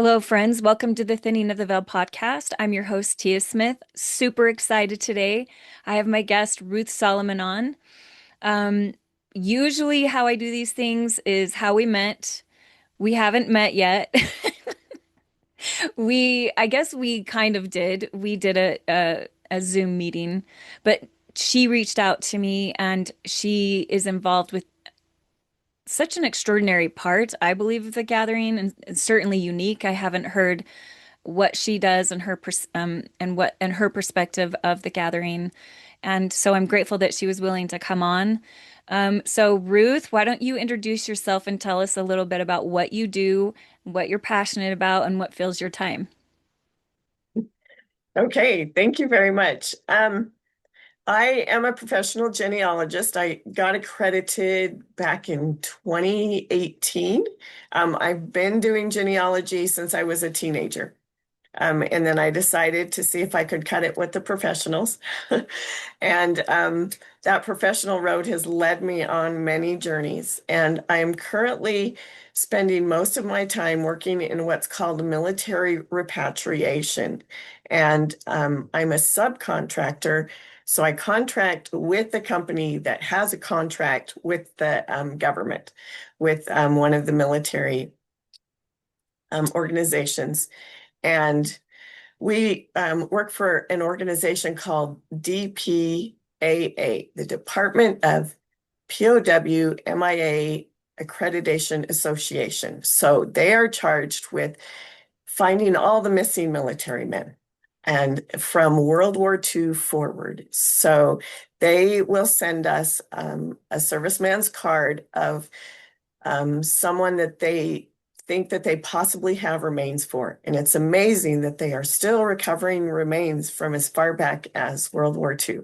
Hello, friends. Welcome to the Thinning of the Veil podcast. I'm your host, Tia Smith. Super excited today. I have my guest, Ruth Solomon, on. Um, Usually, how I do these things is how we met. We haven't met yet. I guess we kind of did. We did a Zoom meeting, but she reached out to me and she is involved with such an extraordinary part, I believe, of the gathering and certainly unique. I haven't heard what she does and her perspective of the gathering. And so I'm grateful that she was willing to come on. So Ruth, why don't you introduce yourself and tell us a little bit about what you do, what you're passionate about, and what fills your time? Okay, thank you very much. I am a professional genealogist. I got accredited back in 2018. I've been doing genealogy since I was a teenager. And then I decided to see if I could cut it with the professionals. And that professional road has led me on many journeys. And I am currently spending most of my time working in what's called military repatriation. And I'm a subcontractor. So I contract with the company that has a contract with the government, with one of the military organizations. And we work for an organization called DPAA, the Department of POW MIA Accreditation Association. So they are charged with finding all the missing military men and from World War II forward. So they will send us a serviceman's card of someone that they think that they possibly have remains for. And it's amazing that they are still recovering remains from as far back as World War II.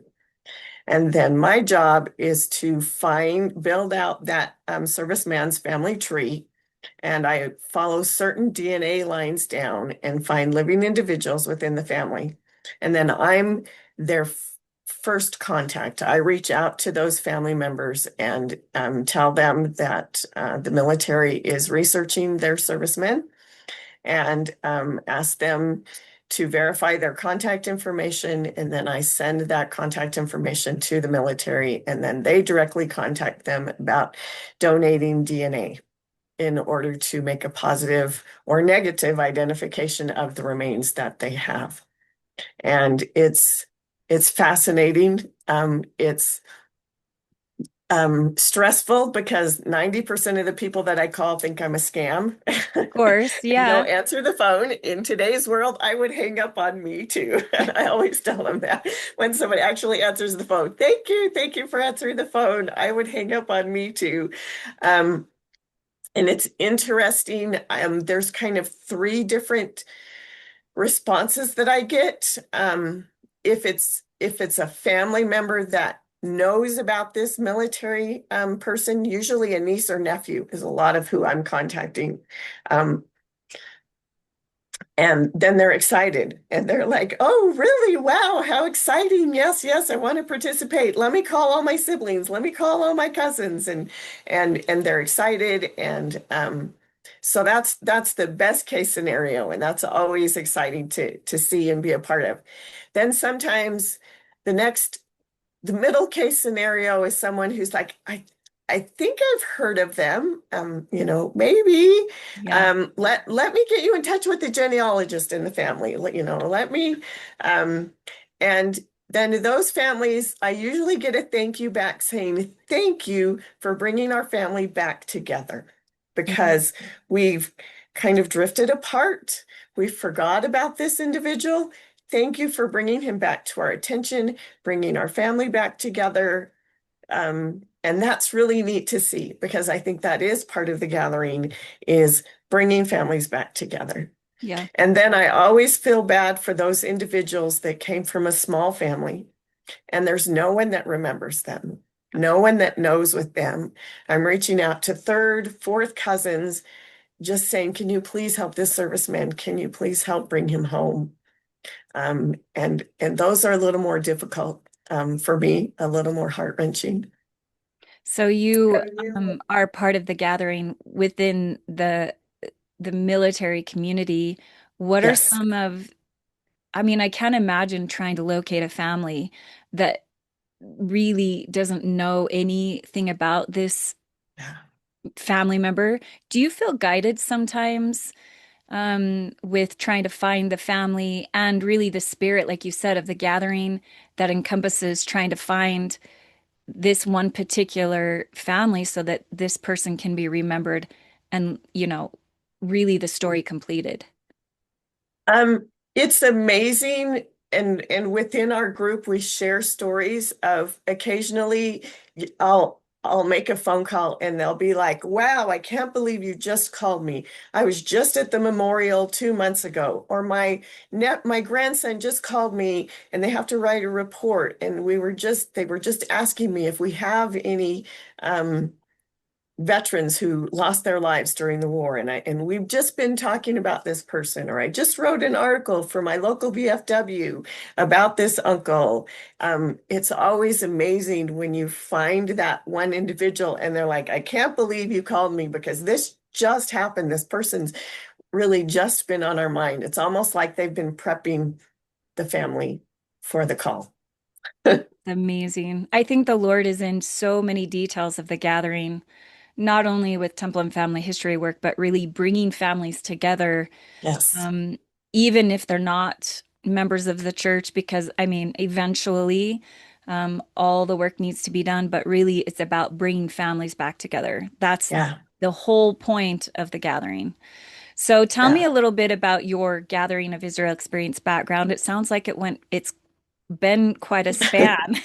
And then my job is to build out that serviceman's family tree. And I follow certain DNA lines down and find living individuals within the family. And then I'm their first contact. I reach out to those family members and tell them that the military is researching their servicemen and ask them to verify their contact information. And then I send that contact information to the military, and then they directly contact them about donating DNA in order to make a positive or negative identification of the remains that they have. And it's fascinating. It's stressful because 90% of the people that I call think I'm a scam Of course, and yeah. don't answer the phone. In today's world, I would hang up on me too. I always tell them that when somebody actually answers the phone, thank you for answering the phone. I would hang up on me too. Um, and it's interesting. There's kind of three different responses that I get. If it's a family member that knows about this military person, usually a niece or nephew is a lot of who I'm contacting. Um, and then they're excited and they're like, oh, really? Wow, how exciting. Yes, yes, I want to participate. Let me call all my siblings. Let me call all my cousins. And they're excited. And so that's the best case scenario. And that's always exciting to see and be a part of. Then sometimes the next the middle case scenario is someone who's like, I think I've heard of them. Maybe Yeah. let me get you in touch with the genealogist in the family. Let me and then those families, I usually get a thank you back saying, thank you for bringing our family back together Mhm. because we've kind of drifted apart. We forgot about this individual. Thank you for bringing him back to our attention, bringing our family back together. And that's really neat to see because I think that is part of the gathering is bringing families back together. Yeah. And then I always feel bad for those individuals that came from a small family and there's no one that remembers them, no one that knows with them. I'm reaching out to third, fourth cousins, just saying, can you please help this serviceman? Can you please help bring him home? And those are a little more difficult for me, a little more heart-wrenching. So you are part of the gathering within the military community, what are Yes. some of, I mean, I can't imagine trying to locate a family that really doesn't know anything about this Yeah. family member. Do you feel guided sometimes with trying to find the family and really the spirit, like you said, of the gathering that encompasses trying to find this one particular family so that this person can be remembered and, really the story completed? It's amazing, and within our group, we share stories of occasionally I'll make a phone call and they'll be like, "Wow, I can't believe you just called me. I was just at the memorial 2 months ago." Or my grandson just called me and they have to write a report, and they were just asking me if we have any um veterans who lost their lives during the war, and we've just been talking about this person, or I just wrote an article for my local VFW about this uncle. It's always amazing when you find that one individual and they're like, "I can't believe you called me because this just happened. This person's really just been on our mind." It's almost like they've been prepping the family for the call. Amazing. I think the Lord is in so many details of the gathering, not only with temple and family history work, but really bringing families together, Yes. um, even if they're not members of the church, because I mean, eventually, all the work needs to be done, but really it's about bringing families back together. That's Yeah. the whole point of the gathering. So tell me Yeah. a little bit about your Gathering of Israel experience background. It sounds like it's been quite a span.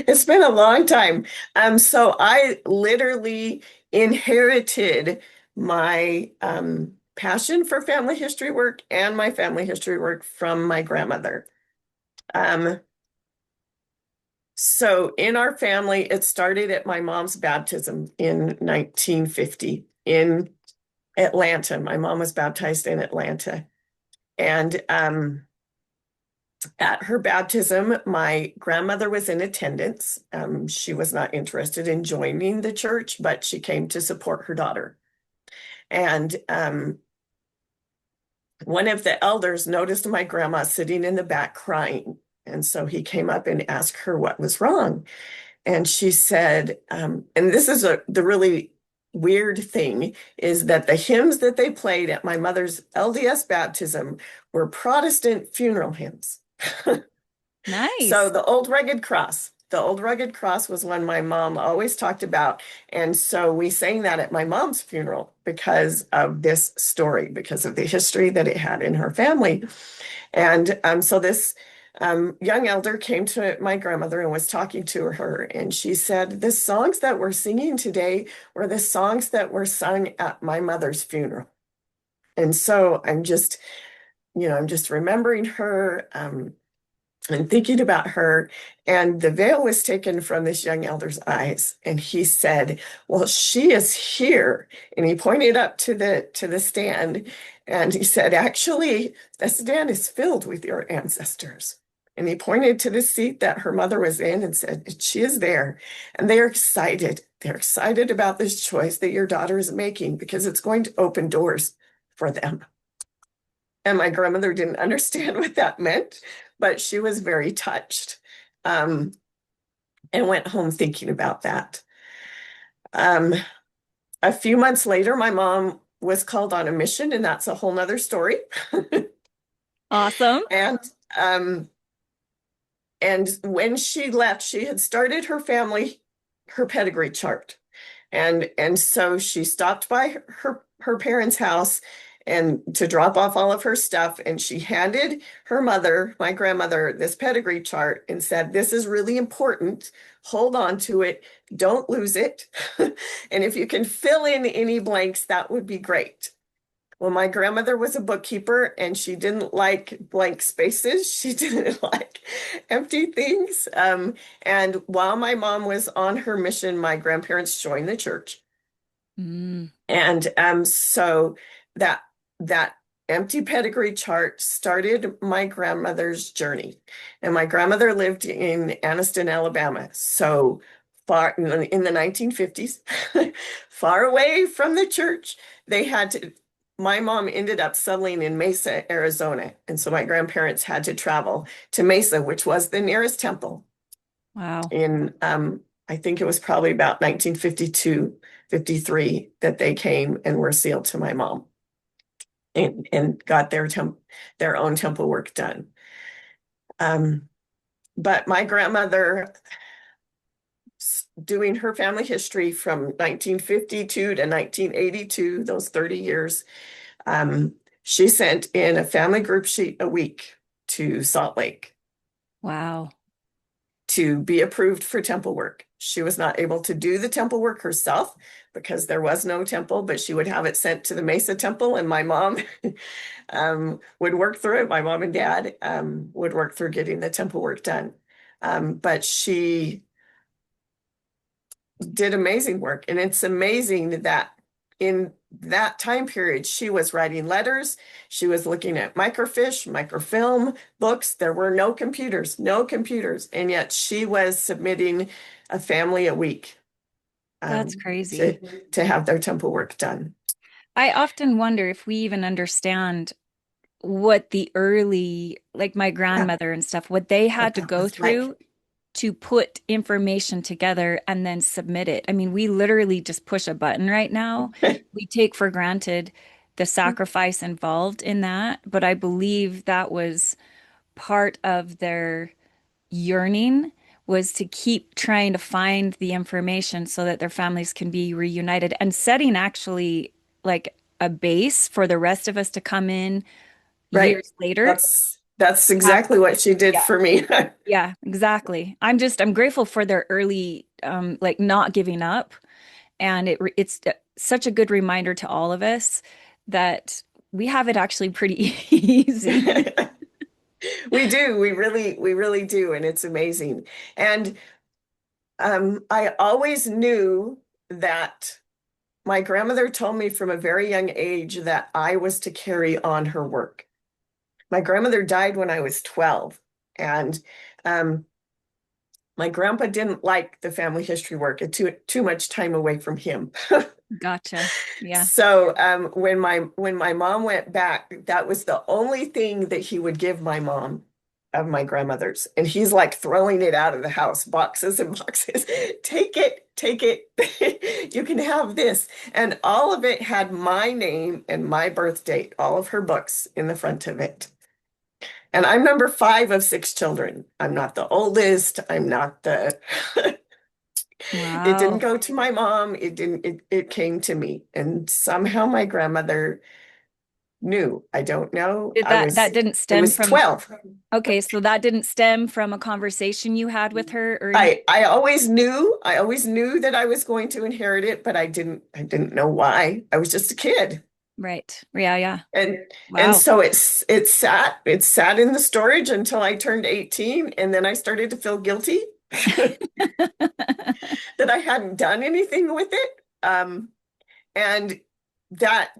It's been a long time. So I literally inherited my passion for family history work and my family history work from my grandmother. Um, so in our family, it started at my mom's baptism in 1950 in Atlanta. My mom was baptized in Atlanta. And at her baptism, my grandmother was in attendance. She was not interested in joining the church, but she came to support her daughter. And one of the elders noticed my grandma sitting in the back crying. And so he came up and asked her what was wrong. And she said, and this is the really weird thing, is that the hymns that they played at my mother's LDS baptism were Protestant funeral hymns. So Nice. the old rugged cross was one my mom always talked about. And so we sang that at my mom's funeral because of this story, because of the history that it had in her family. And so this young elder came to my grandmother and was talking to her. And she said, "The songs that we're singing today were the songs that were sung at my mother's funeral." And so I'm just remembering her. And thinking about her, and the veil was taken from this young elder's eyes, and he said, "Well, she is here." And he pointed up to the stand, and he said, "Actually, the stand is filled with your ancestors." And he pointed to the seat that her mother was in and said, "She is there." And they're excited. They're excited about this choice that your daughter is making because it's going to open doors for them. And my grandmother didn't understand what that meant, but she was very touched, um, and went home thinking about that. Um, a few months later, my mom was called on a mission, and that's a whole nother story. Awesome. And um, and when she left, she had started her pedigree chart. And so she stopped by her parents' house and to drop off all of her stuff, and she handed her mother, my grandmother, this pedigree chart and said, "This is really important. Hold on to it. Don't lose it. And if you can fill in any blanks, that would be great." Well, my grandmother was a bookkeeper and she didn't like blank spaces. She didn't like empty things. And while my mom was on her mission, my grandparents joined the church. Mm. And so that that empty pedigree chart started my grandmother's journey. And my grandmother lived in Anniston, Alabama. So far in the 1950s, far away from the church. They had to, my mom ended up settling in Mesa, Arizona. And so my grandparents had to travel to Mesa, which was the nearest temple Wow. in, I think it was probably about 1952, 53 that they came and were sealed to my mom and got their own temple work done. But my grandmother, doing her family history from 1952 to 1982, those 30 years, she sent in a family group sheet a week to Salt Lake Wow. to be approved for temple work. She was not able to do the temple work herself because there was no temple, but she would have it sent to the Mesa temple, and my mom would work through it. My mom and dad would work through getting the temple work done. But she did amazing work. And it's amazing that in that time period, she was writing letters. She was looking at microfiche, microfilm books. There were no computers, no computers. And yet she was submitting a family a week That's um, crazy. to have their temple work done. I often wonder if we even understand what the early, like my Yeah, grandmother and stuff, what they what had to that go was like. through to put information together and then submit it. I mean, we literally just push a button right now. We take for granted the sacrifice involved in that, but I believe that was part of their yearning was to keep trying to find the information so that their families can be reunited and setting actually like a base for the rest of us to come in Right. years later. That's Have, exactly what she did yeah. for me. Yeah, exactly. I'm grateful for their early like not giving up, and it's such a good reminder to all of us that we have it actually pretty easy. We do. We really do. And it's amazing. And I always knew that my grandmother told me from a very young age that I was to carry on her work. My grandmother died when I was 12, and um, my grandpa didn't like the family history work. It took too much time away from him. Gotcha. Yeah. So when my mom went back, that was the only thing that he would give my mom of my grandmother's. And he's like throwing it out of the house, boxes and boxes. Take it, take it. You can have this. And all of it had my name and my birth date, all of her books in the front of it. And I'm number 5 of 6 children. I'm not the oldest. I'm not the It didn't Wow. go to my mom. It came to me. And somehow my grandmother knew. I don't know. Did that didn't I stem was from 12. okay, so that didn't stem from a conversation you had with her or anything? I always knew that I was going to inherit it, but I didn't know why. I was just a kid. Right. Yeah, yeah. And Wow. so it sat in the storage until I turned 18, and then I started to feel guilty that I hadn't done anything with it. And that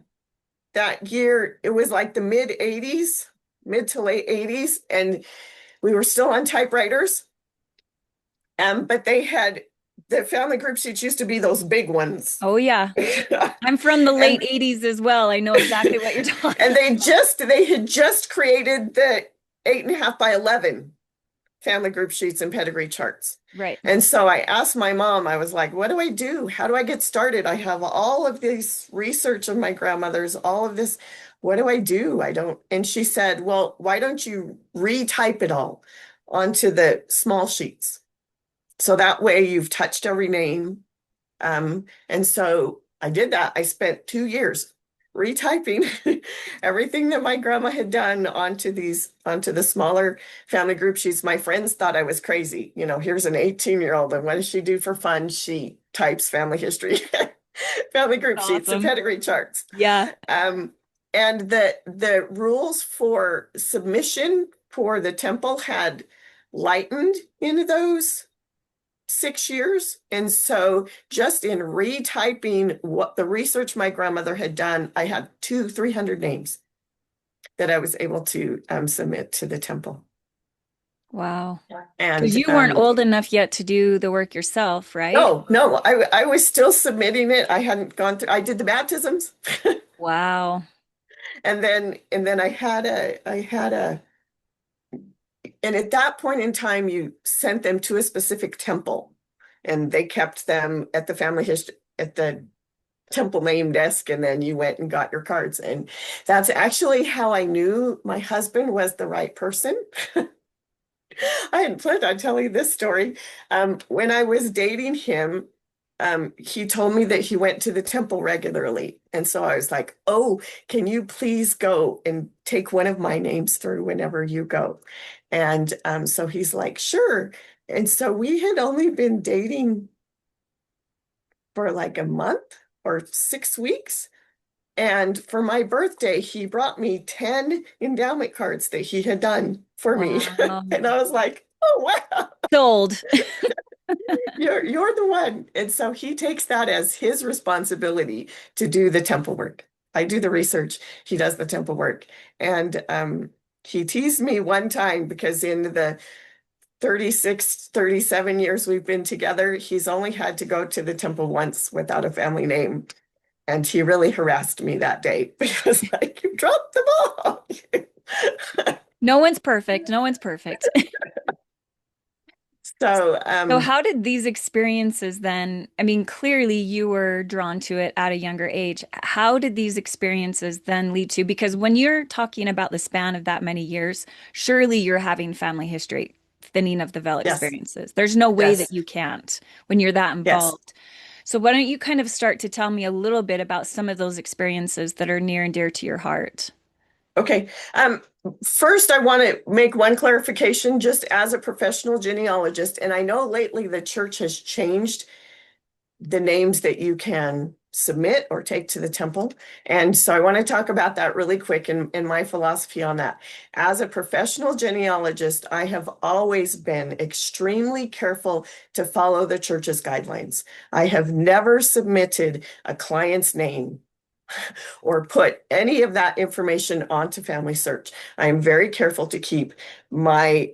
that year, it was like the mid 80s, mid to late 80s, and we were still on typewriters. But they had the family group sheets used to be those big ones. Oh yeah. I'm from the late And 80s as well. I know exactly what you're talking and about. they had just created the 8.5 by 11 family group sheets and pedigree charts. Right. And so I asked my mom, I was like, what do I do? How do I get started? I have all of this research of my grandmother's, all of this. What do I do? I don't. And she said, well, why don't you retype it all onto the small sheets? So that way you've touched every name. And so I did that. I spent 2 years retyping everything that my grandma had done onto the smaller family group sheets. My friends thought I was crazy. You know, here's an 18-year-old, and what does she do for fun? She types family history, family group sheets, and Awesome. pedigree charts. Yeah. Um, and the rules for submission for the temple had lightened in those 6 years. And so just in retyping what the research my grandmother had done, I had 300 names that I was able to submit to the temple. Wow. Because And you weren't old enough yet to do the work yourself, right? no, I was still submitting it. I hadn't gone through, I did the baptisms. Wow. And then and at that point in time, you sent them to a specific temple, and they kept them at the family history at the temple name desk, and then you went and got your cards. And that's actually how I knew my husband was the right person. I hadn't planned on telling this story. When I was dating him, he told me that he went to the temple regularly. And so I was like, oh, can you please go and take one of my names through whenever you go? And so he's like, sure. And so we had only been dating for like a month or 6 weeks. And for my birthday, he brought me 10 endowment cards that he had done for me. Wow. And I was like, oh, wow, Sold. you're the one. And so he takes that as his responsibility to do the temple work. I do the research, he does the temple work. And he teased me one time because in the 36, 37 years we've been together, he's only had to go to the temple once without a family name. And he really harassed me that day because like, you dropped the ball. No one's perfect. No one's perfect. So So how did these experiences then, I mean, clearly you were drawn to it at a younger age. How did these experiences then lead to, because when you're talking about the span of that many years, surely you're having family history, thinning of the veil yes, experiences. There's no way that yes, you can't when you're that yes. involved. So why don't you kind of start to tell me a little bit about some of those experiences that are near and dear to your heart? Okay. First, I want to make one clarification just as a professional genealogist. And I know lately the church has changed the names that you can submit or take to the temple. And so I want to talk about that really quick and my philosophy on that. As a professional genealogist, I have always been extremely careful to follow the church's guidelines. I have never submitted a client's name or put any of that information onto FamilySearch. I am very careful to keep my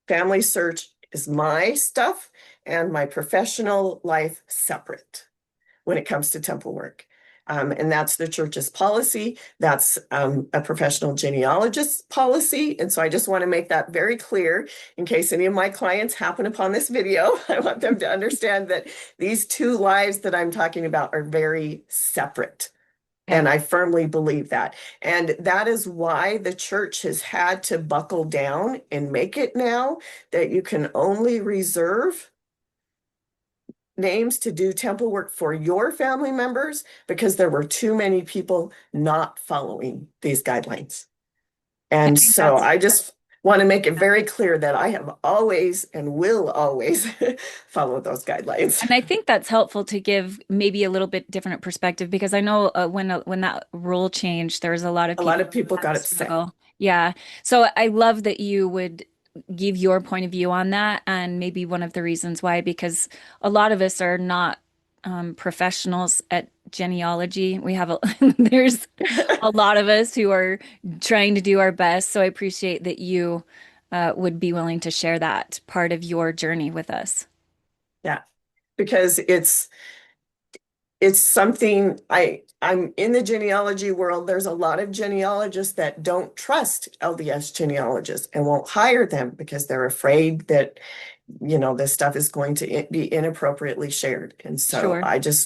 FamilySearch is my stuff and my professional life separate when it comes to temple work. And that's the church's policy. That's a professional genealogist's policy. And so I just want to make that very clear in case any of my clients happen upon this video. I want them to understand that these two lives that I'm talking about are very separate. Okay. And I firmly believe that. And that is why the church has had to buckle down and make it now that you can only reserve names to do temple work for your family members because there were too many people not following these guidelines. I And think so that's I just want to make it very clear that I have always and will always follow those guidelines. And I think that's helpful to give maybe a little bit different perspective because I know when that rule changed, there was a lot of A lot people of who people had got to upset. struggle. Yeah. So I love that you would give your point of view on that, and maybe one of the reasons why, because a lot of us are not professionals at genealogy. We have there's a lot of us who are trying to do our best. So I appreciate that you would be willing to share that part of your journey with us. Yeah, because it's something I'm in the genealogy world. There's a lot of genealogists that don't trust LDS genealogists and won't hire them because they're afraid that, this stuff is going to be inappropriately shared. And so Sure.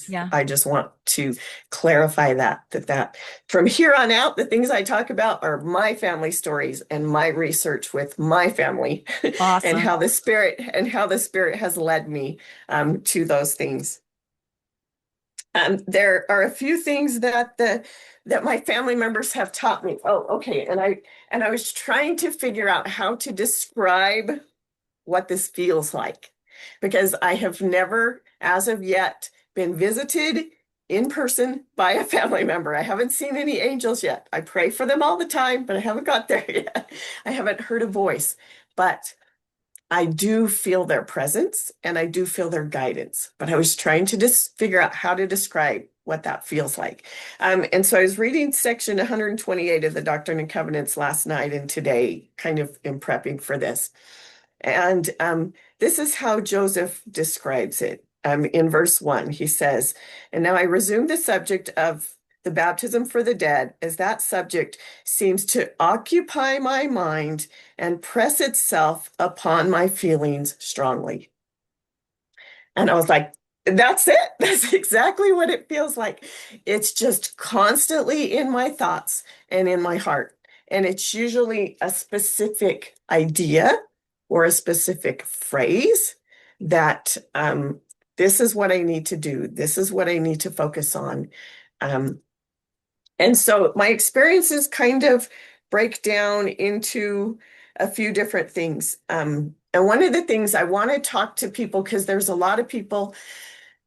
Yeah. I just want to clarify that from here on out, the things I talk about are my family stories and my research with my family and Awesome. how the spirit has led me to those things. There are a few things that my family members have taught me. Oh, okay. And I was trying to figure out how to describe what this feels like because I have never, as of yet, been visited in person by a family member. I haven't seen any angels yet. I pray for them all the time, but I haven't got there yet. I haven't heard a voice, but I do feel their presence and I do feel their guidance, but I was trying to just figure out how to describe what that feels like. And so I was reading section 128 of the Doctrine and Covenants last night and today, kind of in prepping for this. And this is how Joseph describes it. In verse 1, he says, "And now I resume the subject of the baptism for the dead, as that subject seems to occupy my mind and press itself upon my feelings strongly." And I was like, that's it. That's exactly what it feels like. It's just constantly in my thoughts and in my heart. And it's usually a specific idea or a specific phrase that this is what I need to do. This is what I need to focus on. Um, and so my experiences kind of break down into a few different things. And one of the things I want to talk to people, because there's a lot of people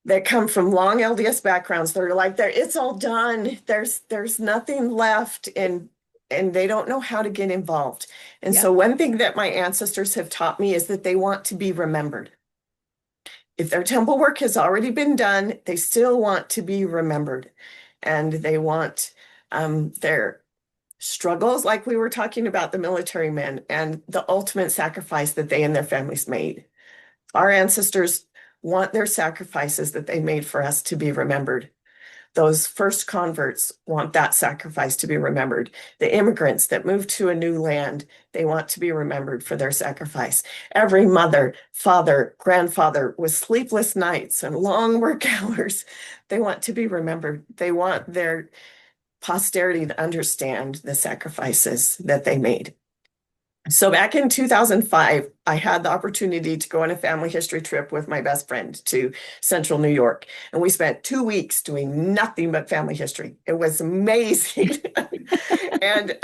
that come from long LDS backgrounds that are like, there, it's all done. There's nothing left, and they don't know how to get involved. And Yeah. so one thing that my ancestors have taught me is that they want to be remembered. If their temple work has already been done, they still want to be remembered. And they want their struggles, like we were talking about the military men and the ultimate sacrifice that they and their families made. Our ancestors want their sacrifices that they made for us to be remembered. Those first converts want that sacrifice to be remembered. The immigrants that moved to a new land, they want to be remembered for their sacrifice. Every mother, father, grandfather with sleepless nights and long work hours, they want to be remembered. They want their posterity to understand the sacrifices that they made. So back in 2005, I had the opportunity to go on a family history trip with my best friend to Central New York. And we spent 2 weeks doing nothing but family history. It was amazing. And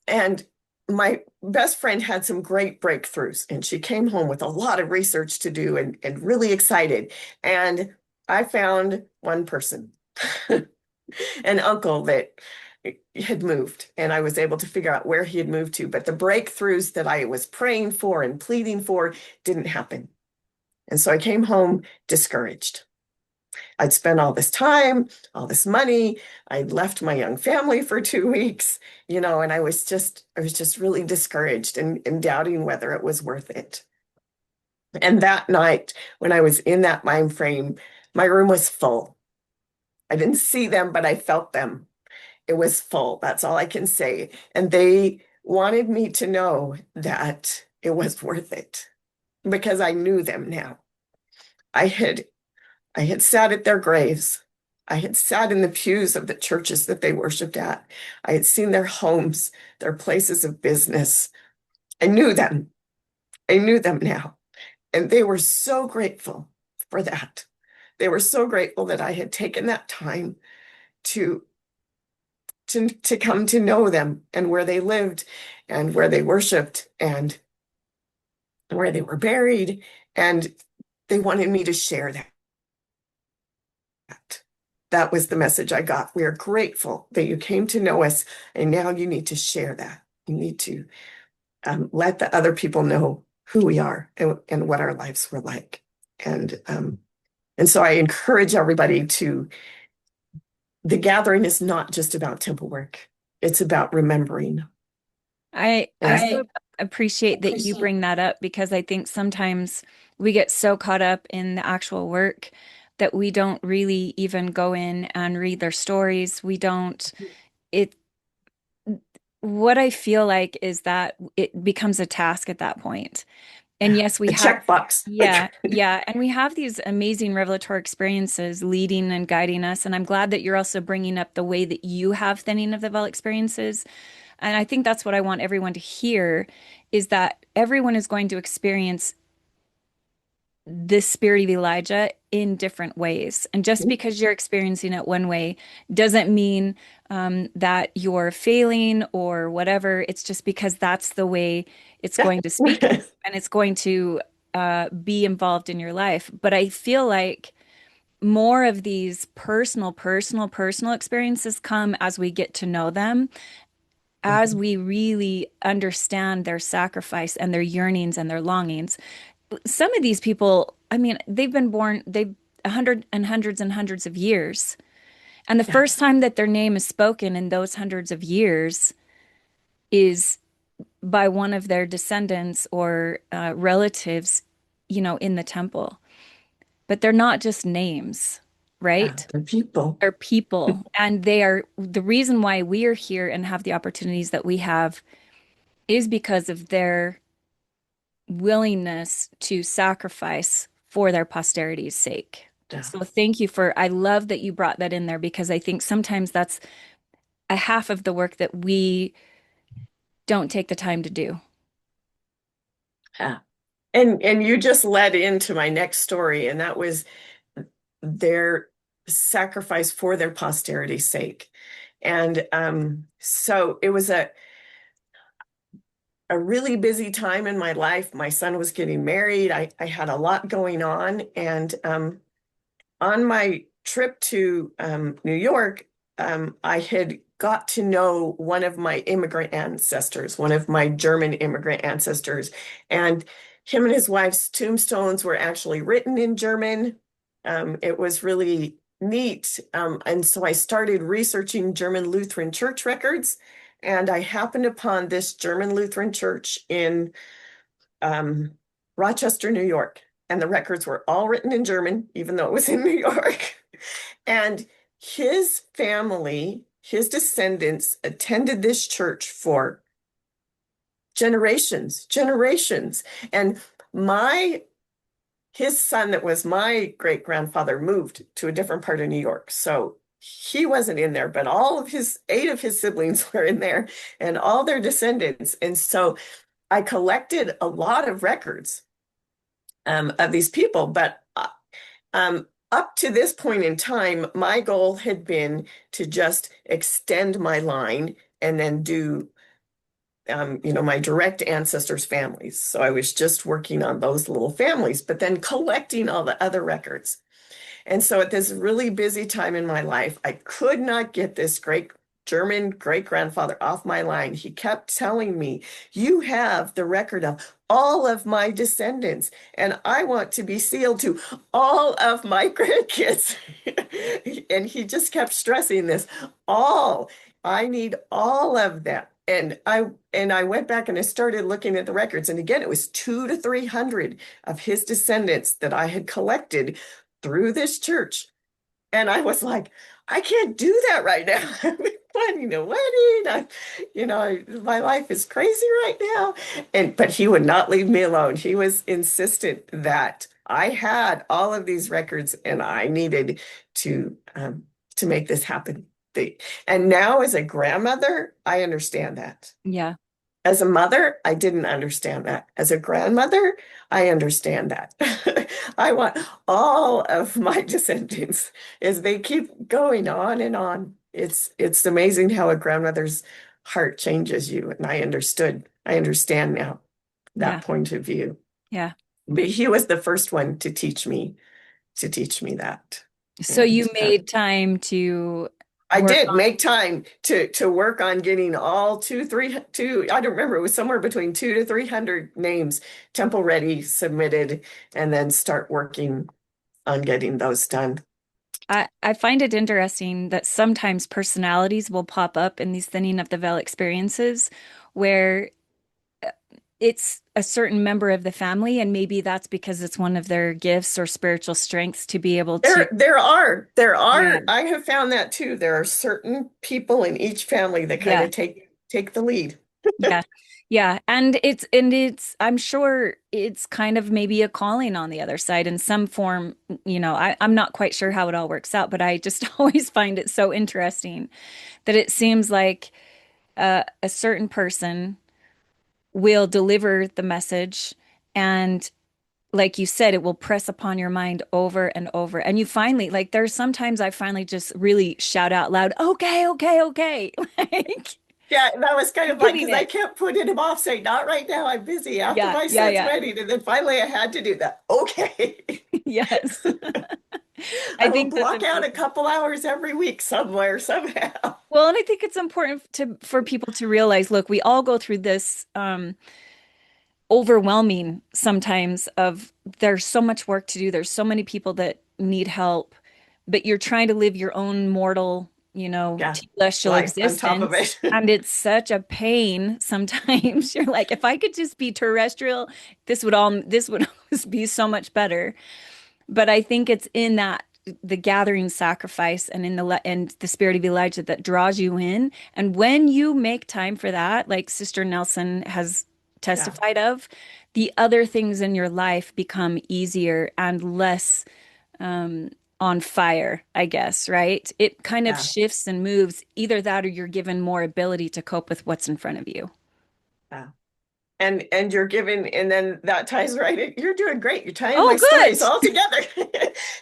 and my best friend had some great breakthroughs, and she came home with a lot of research to do and really excited. And I found one person, an uncle that had moved, and I was able to figure out where he had moved to. But the breakthroughs that I was praying for and pleading for didn't happen. And so I came home discouraged. I'd spent all this time, all this money. I'd left my young family for 2 weeks, and I was just really discouraged and doubting whether it was worth it. And that night, when I was in that mind frame, my room was full. I didn't see them, but I felt them. It was full. That's all I can say. And they wanted me to know that it was worth it because I knew them now. I had I had sat at their graves. I had sat in the pews of the churches that they worshiped at. I had seen their homes, their places of business. I knew them. I knew them now. And they were so grateful for that. They were so grateful that I had taken that time to to come to know them and where they lived and where they worshiped and where they were buried. And they wanted me to share that. That was the message I got. We are grateful that you came to know us, and now you need to share that. You need to let the other people know who we are and what our lives were like. And so I encourage everybody to, the gathering is not just about temple work. It's about remembering. I so appreciate that you bring that up because I think sometimes we get so caught up in the actual work that we don't really even go in and read their stories. We don't, it, what I feel like is that it becomes a task at that point. And yes, we A have, checkbox. yeah, yeah. And we have these amazing revelatory experiences leading and guiding us. And I'm glad that you're also bringing up the way that you have thinning of the veil experiences. And I think that's what I want everyone to hear is that everyone is going to experience this spirit of Elijah in different ways. And just because you're experiencing it one way doesn't mean that you're failing or whatever. It's just because that's the way it's going to speak to you and it's going to be involved in your life. But I feel like more of these personal experiences come as we get to know them, as we really understand their sacrifice and their yearnings and their longings. Some of these people, I mean, they've been born, they've hundreds and hundreds of years. And the Yeah. first time that their name is spoken in those hundreds of years is by one of their descendants or relatives, in the temple. But they're not just names, Yeah, right? the people. They're people. And they are the reason why we are here and have the opportunities that we have is because of their willingness to sacrifice for their posterity's sake. Yeah. So thank you I love that you brought that in there because I think sometimes that's a half of the work that we don't take the time to do. Yeah. And you just led into my next story, and that was their sacrifice for their posterity's sake. And so it was a really busy time in my life. My son was getting married. I had a lot going on. And on my trip to New York, I had got to know one of my immigrant ancestors, one of my German immigrant ancestors. And him and his wife's tombstones were actually written in German. It was really neat. And so I started researching German Lutheran church records. And I happened upon this German Lutheran church in um, Rochester, New York. And the records were all written in German, even though it was in New York. And his family, his descendants attended this church for generations. And his son that was my great grandfather moved to a different part of New York. So he wasn't in there, but eight of his siblings were in there and all their descendants. And so I collected a lot of records of these people, but up to this point in time, my goal had been to just extend my line and then do, my direct ancestors' families. So I was just working on those little families, but then collecting all the other records. And so at this really busy time in my life, I could not get this great German great grandfather off my line. He kept telling me, "You have the record of all of my descendants, and I want to be sealed to all of my grandkids." And he just kept stressing this, all. I need all of them. And I went back and I started looking at the records. And again, it was 200 to 300 of his descendants that I had collected through this church. And I was like, I can't do that right now. I'm planning a wedding. My life is crazy right now. But he would not leave me alone. He was insistent that I had all of these records and I needed to make this happen. And now as a grandmother, I understand that. Yeah. As a mother, I didn't understand that. As a grandmother, I understand that. I want all of my descendants as they keep going on and on. It's amazing how a grandmother's heart changes you. And I understand now that Yeah. point of view. Yeah. But he was the first one to teach me that. So And you made time to I work did on, make time to work on getting all I don't remember, it was somewhere between 200 to 300 names temple ready, submitted, and then start working on getting those done. I find it interesting that sometimes personalities will pop up in these thinning of the veil experiences where it's a certain member of the family, and maybe that's because it's one of their gifts or spiritual strengths to be able to, There are, yeah, I have found that too. There are certain people in each family that kind yeah, of take the lead. yeah, yeah. I'm sure it's kind of maybe a calling on the other side in some form. I'm not quite sure how it all works out, but I just always find it so interesting that it seems like a certain person will deliver the message and like you said, it will press upon your mind over and over. And you finally, like, there's sometimes I finally just really shout out loud, okay, okay, okay. Like, Yeah, that was kind I'm of like, getting because I it. kept putting him off, saying, not right now, I'm busy after Yeah, my yeah, son's yeah. wedding. And then finally I had to do that. Okay. Yes. I I will think that's block out a important. couple hours every week somewhere, somehow. Well, and I think it's important for people to realize, look, we all go through this overwhelming sometimes of there's so much work to do. There's so many people that need help, but you're trying to live your own mortal Yeah. celestial Life on top of existence. it. And it's such a pain sometimes. You're like, if I could just be terrestrial, this would always be so much better. But I think it's in that the gathering sacrifice and and the spirit of Elijah that draws you in. And when you make time for that, like Sister Nelson has Yeah. testified of, the other things in your life become easier and less on fire, I guess, right? It kind of Yeah. shifts and moves, either that or you're given more ability to cope with what's in front of you. Yeah. And you're given, and then that ties right in. You're doing great. You're tying Oh, my stories good. all together.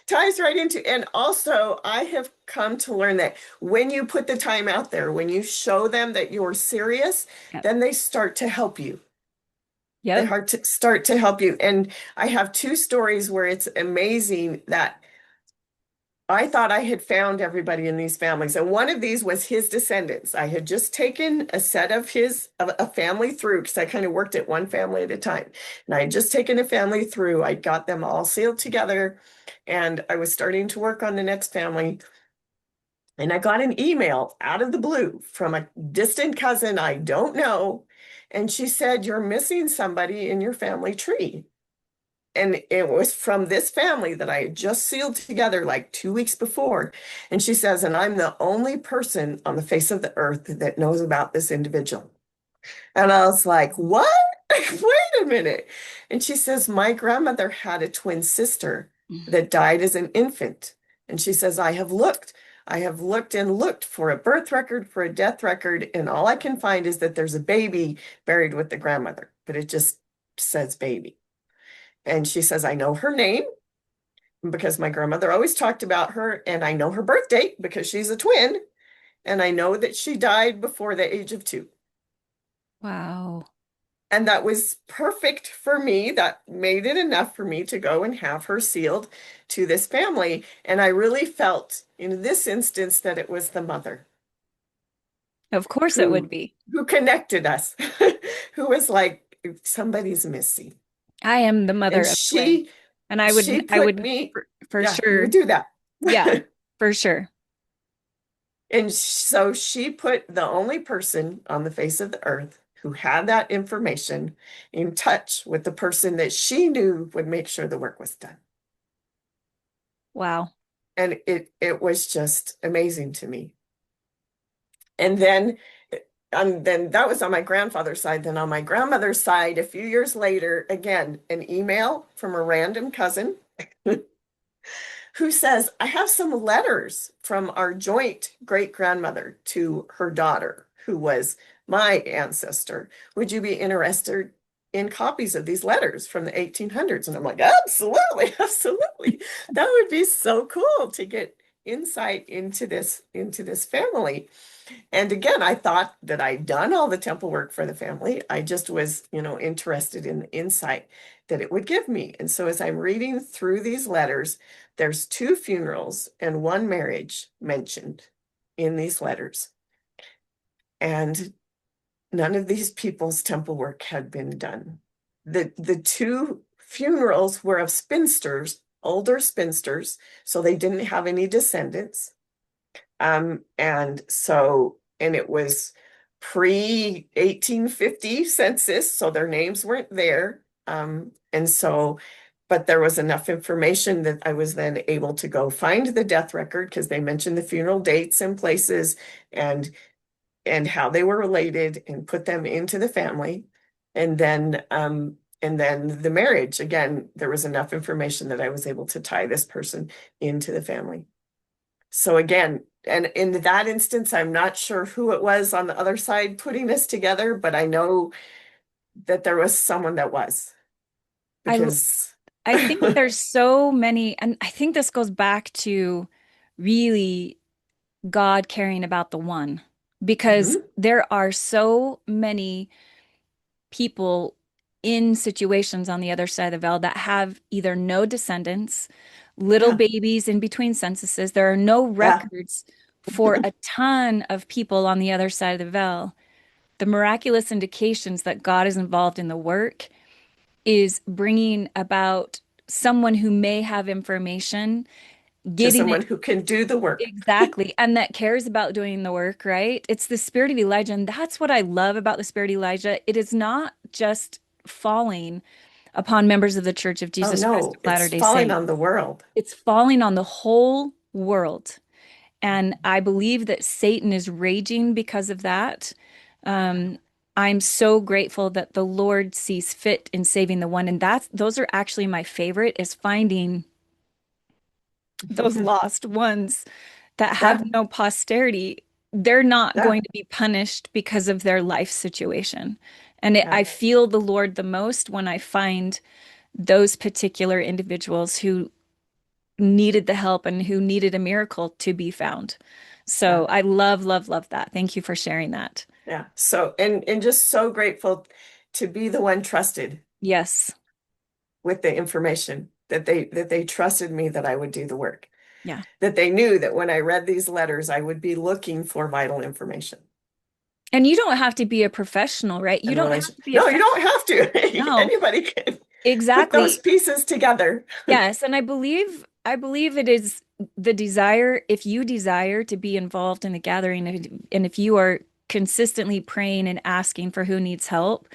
Ties right into, and also I have come to learn that when you put the time out there, when you show them that you're serious, Yep. then they start to help you. They Yep. start to help you. And I have two stories where it's amazing that I thought I had found everybody in these families, and one of these was his descendants. I had just taken a set of a family through because I kind of worked at one family at a time. And I had just taken a family through. I got them all sealed together, and I was starting to work on the next family. And I got an email out of the blue from a distant cousin I don't know. And she said, "You're missing somebody in your family tree." And it was from this family that I had just sealed together like 2 weeks before. And she says, "And I'm the only person on the face of the earth that knows about this individual." And I was like, "What?" Wait a minute. And she says, "My grandmother had a twin sister that died as an infant." And she says, I have looked and looked for a birth record, for a death record, and all I can find is that there's a baby buried with the grandmother, but it just says baby." And she says, "I know her name because my grandmother always talked about her, and I know her birth date because she's a twin, and I know that she died before the age of 2." Wow. And that was perfect for me. That made it enough for me to go and have her sealed to this family. And I really felt in this instance that it was the mother Of course it would who be. who connected us, who was like, "Somebody's missing." I am the And mother of twins. And I she would, I put would me, for yeah, you would sure. do that. Yeah, for sure. And so she put the only person on the face of the earth who had that information in touch with the person that she knew would make sure the work was done. Wow. And it was just amazing to me. And then that was on my grandfather's side. Then on my grandmother's side, a few years later, again, an email from a random cousin who says, "I have some letters from our joint great grandmother to her daughter, who was my ancestor. Would you be interested in copies of these letters from the 1800s?" And I'm like, "Absolutely, absolutely. That would be so cool to get insight into this family." And again, I thought that I'd done all the temple work for the family. I just was, interested in the insight that it would give me. And so as I'm reading through these letters, there's 2 funerals and 1 marriage mentioned in these letters. And none of these people's temple work had been done. The 2 funerals were of spinsters, older spinsters, so they didn't have any descendants. And it was pre-1850 census, so their names weren't there. But there was enough information that I was then able to go find the death record because they mentioned the funeral dates and places and how they were related and put them into the family. And then the marriage, again, there was enough information that I was able to tie this person into the family. So again, and in that instance, I'm not sure who it was on the other side putting this together, but I know that there was someone that was I because I think there's so many, and I think this goes back to really God caring about the one, because Mhm. there are so many people in situations on the other side of the veil that have either no descendants, little Yeah, babies in between censuses. There are no yeah, records for a ton of people on the other side of the veil. The miraculous indications that God is involved in the work is bringing about someone who may have information to getting someone it who can do the work. exactly, and that cares about doing the work, right? It's the spirit of Elijah, and that's what I love about the spirit of Elijah. It is not just falling upon members of the Church of Oh Jesus Christ no, of it's Latter-day falling Saints. on the world. It's falling on the whole world. And I believe that Satan is raging because of that. Um, I'm so grateful that the Lord sees fit in saving the one. And those are actually my favorite, is finding those lost ones that have Yeah, no posterity. They're not yeah, going to be punished because of their life situation. And yeah, I feel the Lord the most when I find those particular individuals who needed the help and who needed a miracle to be found. yeah, So I love, love, love that. Thank you for sharing that. yeah. So and just so grateful to be the one trusted Yes. with the information that they trusted me that I would do the work. Yeah. That they knew that when I read these letters, I would be looking for vital information And you don't have to be a professional, right? You and don't have relation. to be a No, you fan. don't have to. No, Anybody can put those exactly. pieces together. Yes. And I believe it is the desire, if you desire to be involved in the gathering, and if you are consistently praying and asking for who needs help,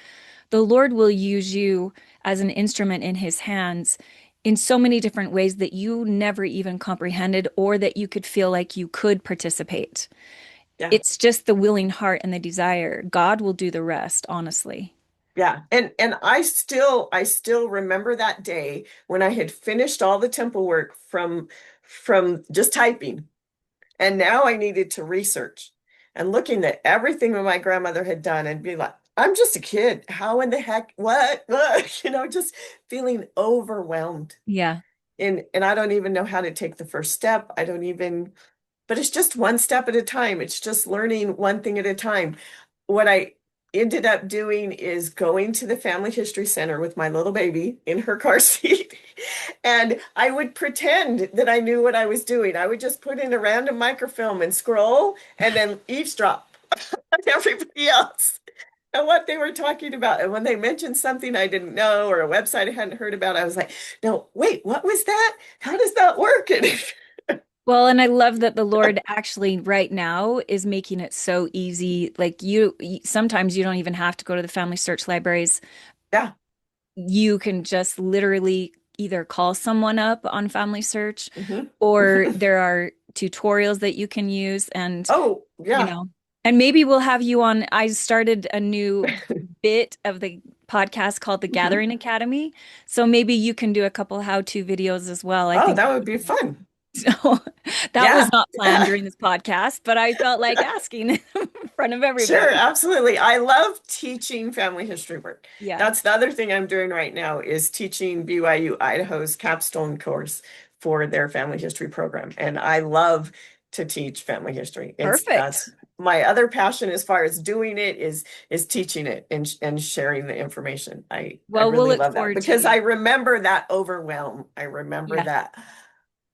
the Lord will use you as an instrument in his hands in so many different ways that you never even comprehended or that you could feel like you could participate. Yeah. It's just the willing heart and the desire. God will do the rest, honestly. Yeah. And I still remember that day when I had finished all the temple work from just typing. And now I needed to research and looking at everything that my grandmother had done and be like, I'm just a kid. How in the heck, what? Just feeling overwhelmed. Yeah. And I don't even know how to take the first step. But it's just one step at a time. It's just learning one thing at a time. What I ended up doing is going to the Family History Center with my little baby in her car seat. And I would pretend that I knew what I was doing. I would just put in a random microfilm and scroll and then eavesdrop on everybody else and what they were talking about. And when they mentioned something I didn't know or a website I hadn't heard about, I was like, no, wait, what was that? How does that work? Well, and I love that the Lord actually right now is making it so easy. Like sometimes you don't even have to go to the Family Search libraries. Yeah. You can just literally either call someone up on Family Search, Hmm. or there are tutorials that you can use. And Oh, you yeah. know, and maybe we'll have you on. I started a new bit of the podcast called the Mhm. Gathering Academy. So maybe you can do a couple how-to videos as well. I Oh, think that would be fun. so. That was Yeah. not planned Yeah. during this podcast, but I felt like asking in front of Sure, everybody. absolutely. I love teaching family history work. Yeah, That's the other thing I'm doing right now is teaching BYU Idaho's capstone course for their family history program. And I love to teach family history. perfect. That's my other passion as far as doing it is teaching it and sharing the information. I Well, we'll really look love that forward to because you. I remember that overwhelm. I remember Yeah, that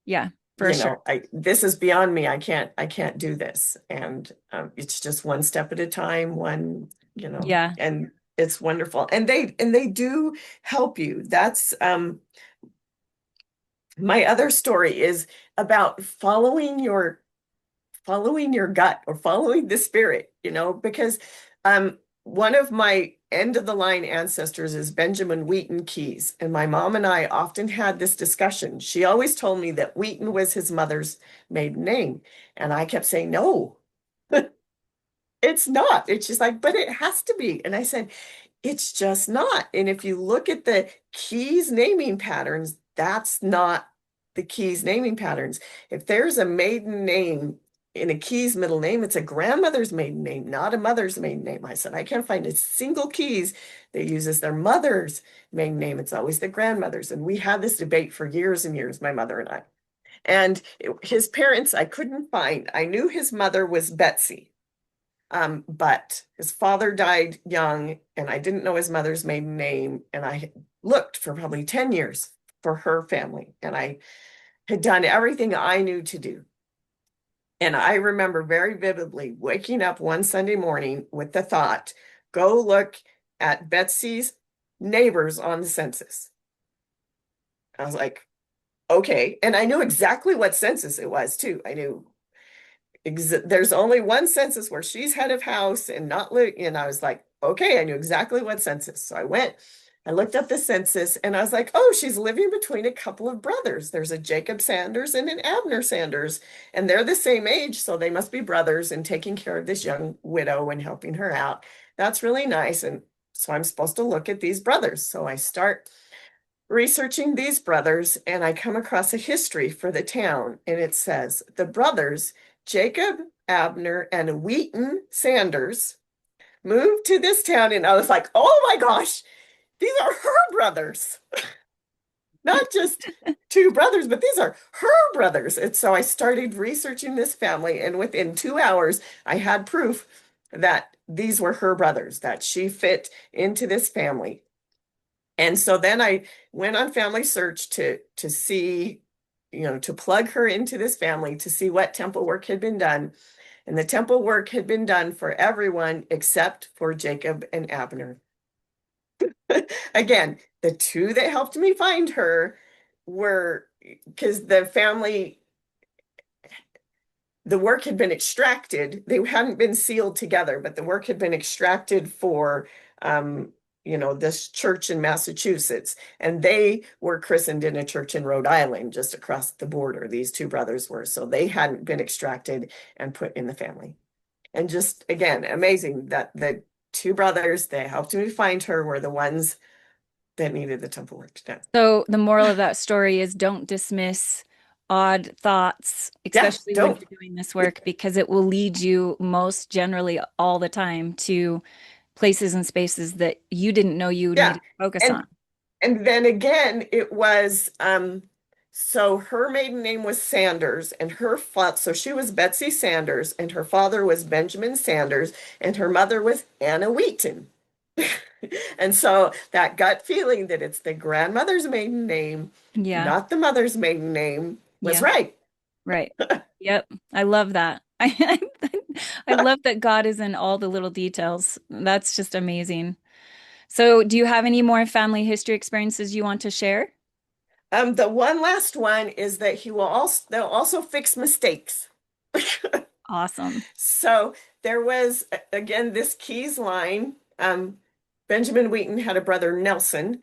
yeah, for sure. this is beyond me. I can't do this. And it's just one step at a time, Yeah, and it's wonderful. And they do help you. That's my other story is about following your gut or following the spirit, because one of my end of the line ancestors is Benjamin Wheaton Keyes. And my mom and I often had this discussion. She always told me that Wheaton was his mother's maiden name. And I kept saying, no, it's not. It's just like, but it has to be. And I said, it's just not. And if you look at the Keys naming patterns, that's not the Keys naming patterns. If there's a maiden name in a Keys middle name, it's a grandmother's maiden name, not a mother's maiden name. I said, I can't find a single Keys that uses their mother's maiden name. It's always the grandmother's. And we had this debate for years and years, my mother and I. And his parents, I couldn't find. I knew his mother was Betsy. But his father died young, and I didn't know his mother's maiden name. And I looked for probably 10 years for her family, and I had done everything I knew to do. And I remember very vividly waking up one Sunday morning with the thought, go look at Betsy's neighbors on the census. I was like, Okay. And I knew exactly what census it was too. I knew there's only one census where she's head of house and not and I was like, okay, I knew exactly what census. So I went, I looked up the census and I was like, oh, she's living between a couple of brothers. There's a Jacob Sanders and an Abner Sanders, and they're the same age, so they must be brothers and taking care of this young widow and helping her out. That's really nice. And so I'm supposed to look at these brothers. So I start researching these brothers, and I come across a history for the town, and it says the brothers, Jacob, Abner, and Wheaton Sanders, moved to this town. And I was like, oh my gosh, these are her brothers, not just two brothers, but these are her brothers. And so I started researching this family, and within 2 hours, I had proof that these were her brothers, that she fit into this family. And so then I went on FamilySearch to see, to plug her into this family to see what temple work had been done. And the temple work had been done for everyone except for Jacob and Abner. Again, the two that helped me find her were because the work had been extracted. They hadn't been sealed together, but the work had been extracted for this church in Massachusetts. And they were christened in a church in Rhode Island, just across the border. These two brothers were. So they hadn't been extracted and put in the family. And just again, amazing that the two brothers that helped me find her were the ones that needed the temple work done. So the moral of that story is don't dismiss odd thoughts, Yeah, especially when don't. you're doing this work, because it will lead you most generally all the time to places and spaces that you didn't know you Yeah. needed to focus And on. and then again, it was so her maiden name was Sanders, and her father, so she was Betsy Sanders, and her father was Benjamin Sanders, and her mother was Anna Wheaton. And so that gut feeling that it's the grandmother's maiden name, Yeah. not the mother's maiden name, was Yeah. right. Right. Yep. I love that. I love that God is in all the little details. That's just amazing. So, do you have any more family history experiences you want to share? The one last one is that they'll also fix mistakes. Awesome. So there was again this Keys line. Benjamin Wheaton had a brother Nelson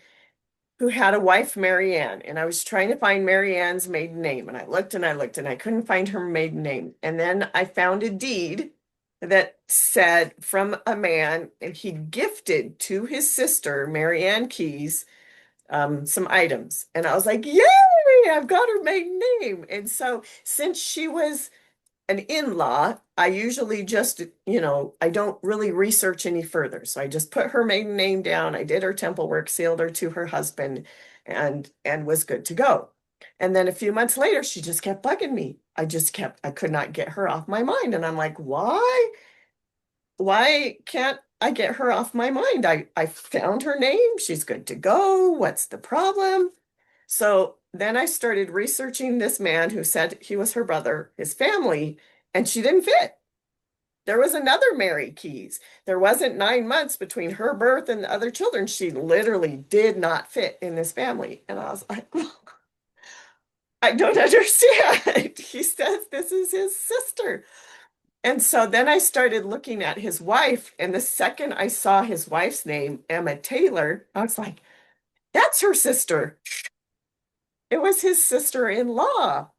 who had a wife Mary Ann, and I was trying to find Mary Ann's maiden name, and I looked and I looked and I couldn't find her maiden name. And then I found a deed that said from a man, and he gifted to his sister Mary Ann Keys some items, and I was like, "Yay! I've got her maiden name." And so since she was an in-law, I usually just, I don't really research any further. So I just put her maiden name down. I did her temple work, sealed her to her husband, and was good to go. And then a few months later, she just kept bugging me. I could not get her off my mind. And I'm like, why? Why can't I get her off my mind? I found her name. She's good to go. What's the problem? So then I started researching this man who said he was her brother, his family, and she didn't fit. There was another Mary Keys. There wasn't 9 months between her birth and the other children. She literally did not fit in this family. And I was like, well, I don't understand. He says this is his sister. And so then I started looking at his wife. And the second I saw his wife's name, Emma Taylor, I was like, that's her sister. It was his sister-in-law.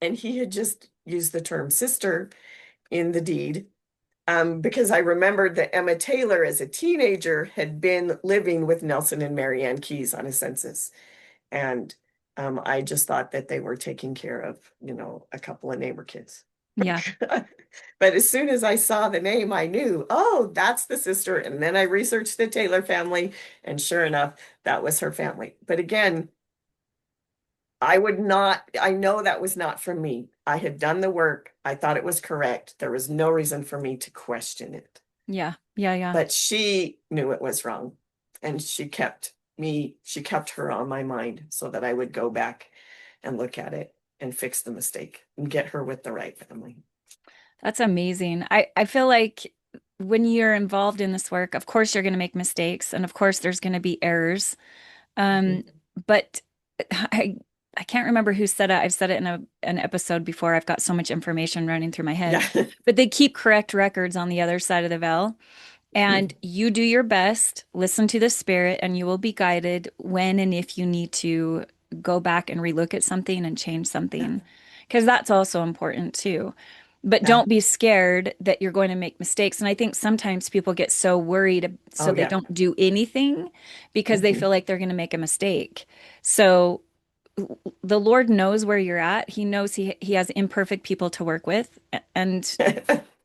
And he had just used the term sister in the deed because I remembered that Emma Taylor, as a teenager, had been living with Nelson and Mary Ann Keys on a census. And I just thought that they were taking care of, a couple of neighbor kids. Yeah. But as soon as I saw the name, I knew, oh, that's the sister. And then I researched the Taylor family, and sure enough, that was her family. But again, I know that was not from me. I had done the work. I thought it was correct. There was no reason for me to question it. Yeah. Yeah. Yeah. But she knew it was wrong. And she kept her on my mind so that I would go back and look at it and fix the mistake and get her with the right family. That's amazing. I feel like when you're involved in this work, of course you're going to make mistakes and of course there's going to be errors. Um, Mhm. but I I can't remember who said it. I've said it in an episode before. I've got so much information running through my head. Yeah. But they keep correct records on the other side of the veil. And you do your best, listen to the Spirit, and you will be guided when and if you need to go back and relook at something and change Yeah. something. Because that's also important too. But Yeah. don't be scared that you're going to make mistakes. And I think sometimes people get so worried, so Oh, they yeah. don't do anything because they Mhm. feel like they're going to make a mistake. So the Lord knows where you're at. He knows he has imperfect people to work with, and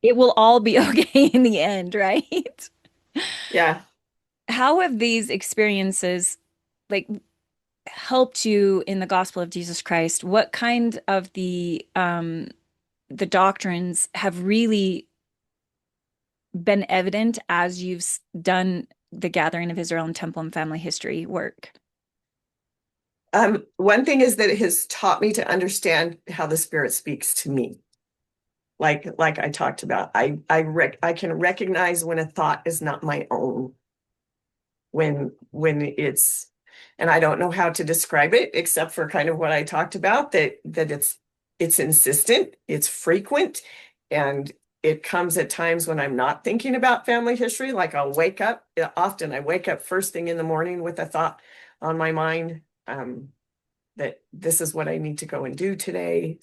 it will all be okay in the end, right? Yeah. How have these experiences like helped you in the gospel of Jesus Christ? What kind of the doctrines have really been evident as you've done the gathering of Israel and temple and family history work? One thing is that it has taught me to understand how the Spirit speaks to me. Like I talked about, I can recognize when a thought is not my own, when it's, and I don't know how to describe it except for kind of what I talked about, that it's insistent, it's frequent, and it comes at times when I'm not thinking about family history. Like I'll wake up, often I wake up first thing in the morning with a thought on my mind, that this is what I need to go and do today.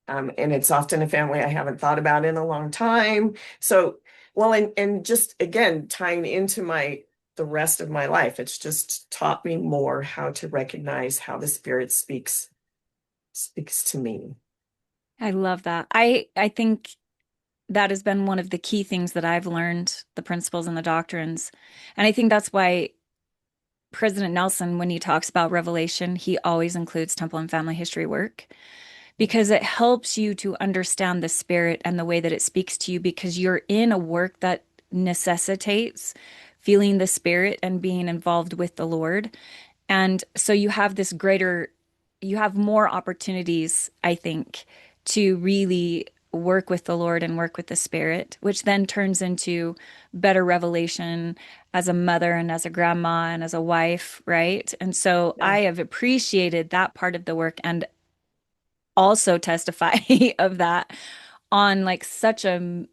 And it's often a family I haven't thought about in a long time. So, well, and just again, tying into the rest of my life, it's just taught me more how to recognize how the Spirit speaks to me. I love that. I think that has been one of the key things that I've learned, the principles and the doctrines. And I think that's why President Nelson, when he talks about Revelation, he always includes temple and family history work because it helps you to understand the Spirit and the way that it speaks to you because you're in a work that necessitates feeling the Spirit and being involved with the Lord. And so you have you have more opportunities, I think, to really work with the Lord and work with the Spirit, which then turns into better revelation as a mother and as a grandma and as a wife, right? And so Yeah. I have appreciated that part of the work and also testify of that on like such a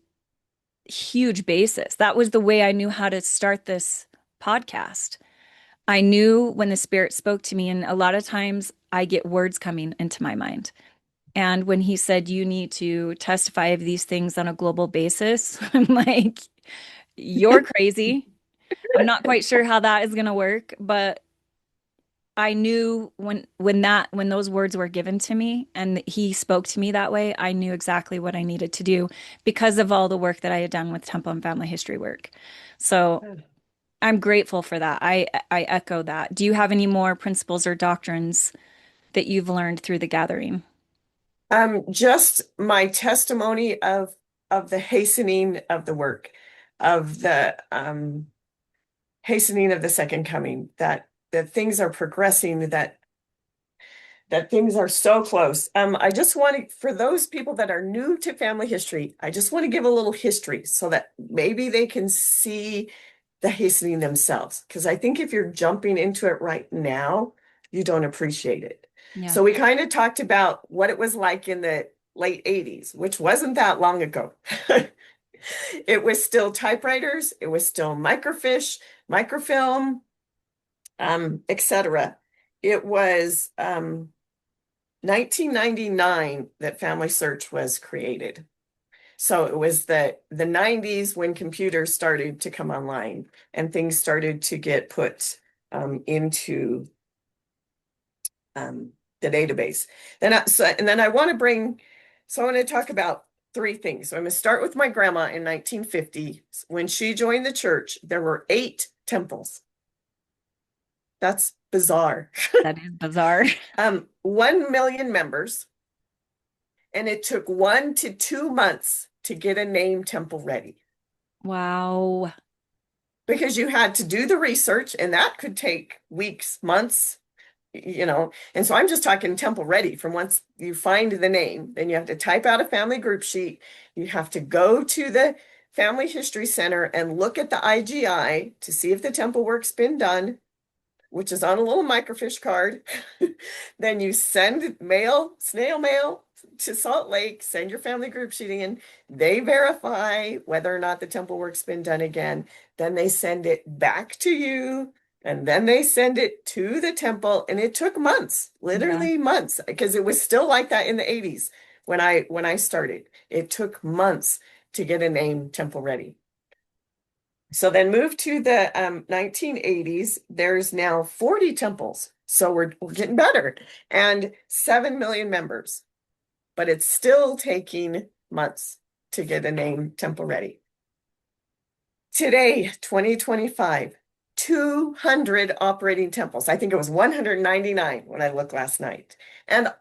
huge basis. That was the way I knew how to start this podcast. I knew when the Spirit spoke to me, and a lot of times I get words coming into my mind. And when he said, you need to testify of these things on a global basis, I'm like, you're crazy. I'm not quite sure how that is going to work, but I knew when those words were given to me and he spoke to me that way, I knew exactly what I needed to do because of all the work that I had done with temple and family history work. So I'm grateful for that. I echo that. Do you have any more principles or doctrines that you've learned through the gathering? Just my testimony of the hastening of the work, of the hastening of the second coming, that things are progressing, that things are so close. I just want to, for those people that are new to family history, I just want to give a little history so that maybe they can see the hastening themselves. Because I think if you're jumping into it right now, you don't appreciate it. Yeah. So we kind of talked about what it was like in the late 80s, which wasn't that long ago. It was still typewriters, it was still microfiche, microfilm, etc. It was 1999 that FamilySearch was created. So it was the 90s when computers started to come online and things started to get put into the database. And then I want to so I want to talk about three things. So I'm going to start with my grandma in 1950. When she joined the church, there were 8 temples. That's bizarre. That is bizarre. 1 million members, and it took 1 to 2 months to get a name temple ready Wow. because you had to do the research, and that could take weeks, months, And so I'm just talking temple ready from once you find the name, then you have to type out a family group sheet. You have to go to the Family History Center and look at the IGI to see if the temple work's been done. which is on a little microfiche card. Then you send mail, snail mail to Salt Lake, send your family group sheet in. They verify whether or not the temple work's been done again. Then they send it back to you. And then they send it to the temple. And it took months, Yeah. literally months, because it was still like that in the 80s when I started. It took months to get a name temple ready. So then move to the 1980s, there's now 40 temples. So we're getting better and 7 million members, but it's still taking months to get a name temple ready. Today, 2025, 200 operating temples. I think it was 199 when I looked last night. And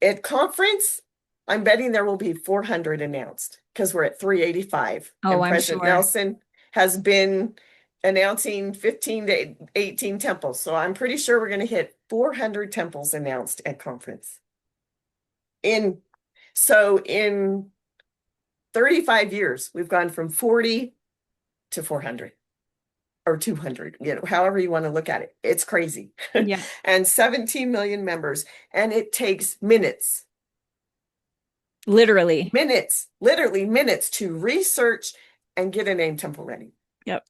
at conference, I'm betting there will be 400 announced because we're at 385. Oh, And I'm President sure. Nelson has been announcing 15 to 18 temples. So I'm pretty sure we're going to hit 400 temples announced at conference. In 35 years, we've gone from 40 to 400 or 200, however you want to look at it. It's crazy. Yeah. And 17 million members. And it takes minutes, Literally. literally minutes to research and get a name temple ready. Yep.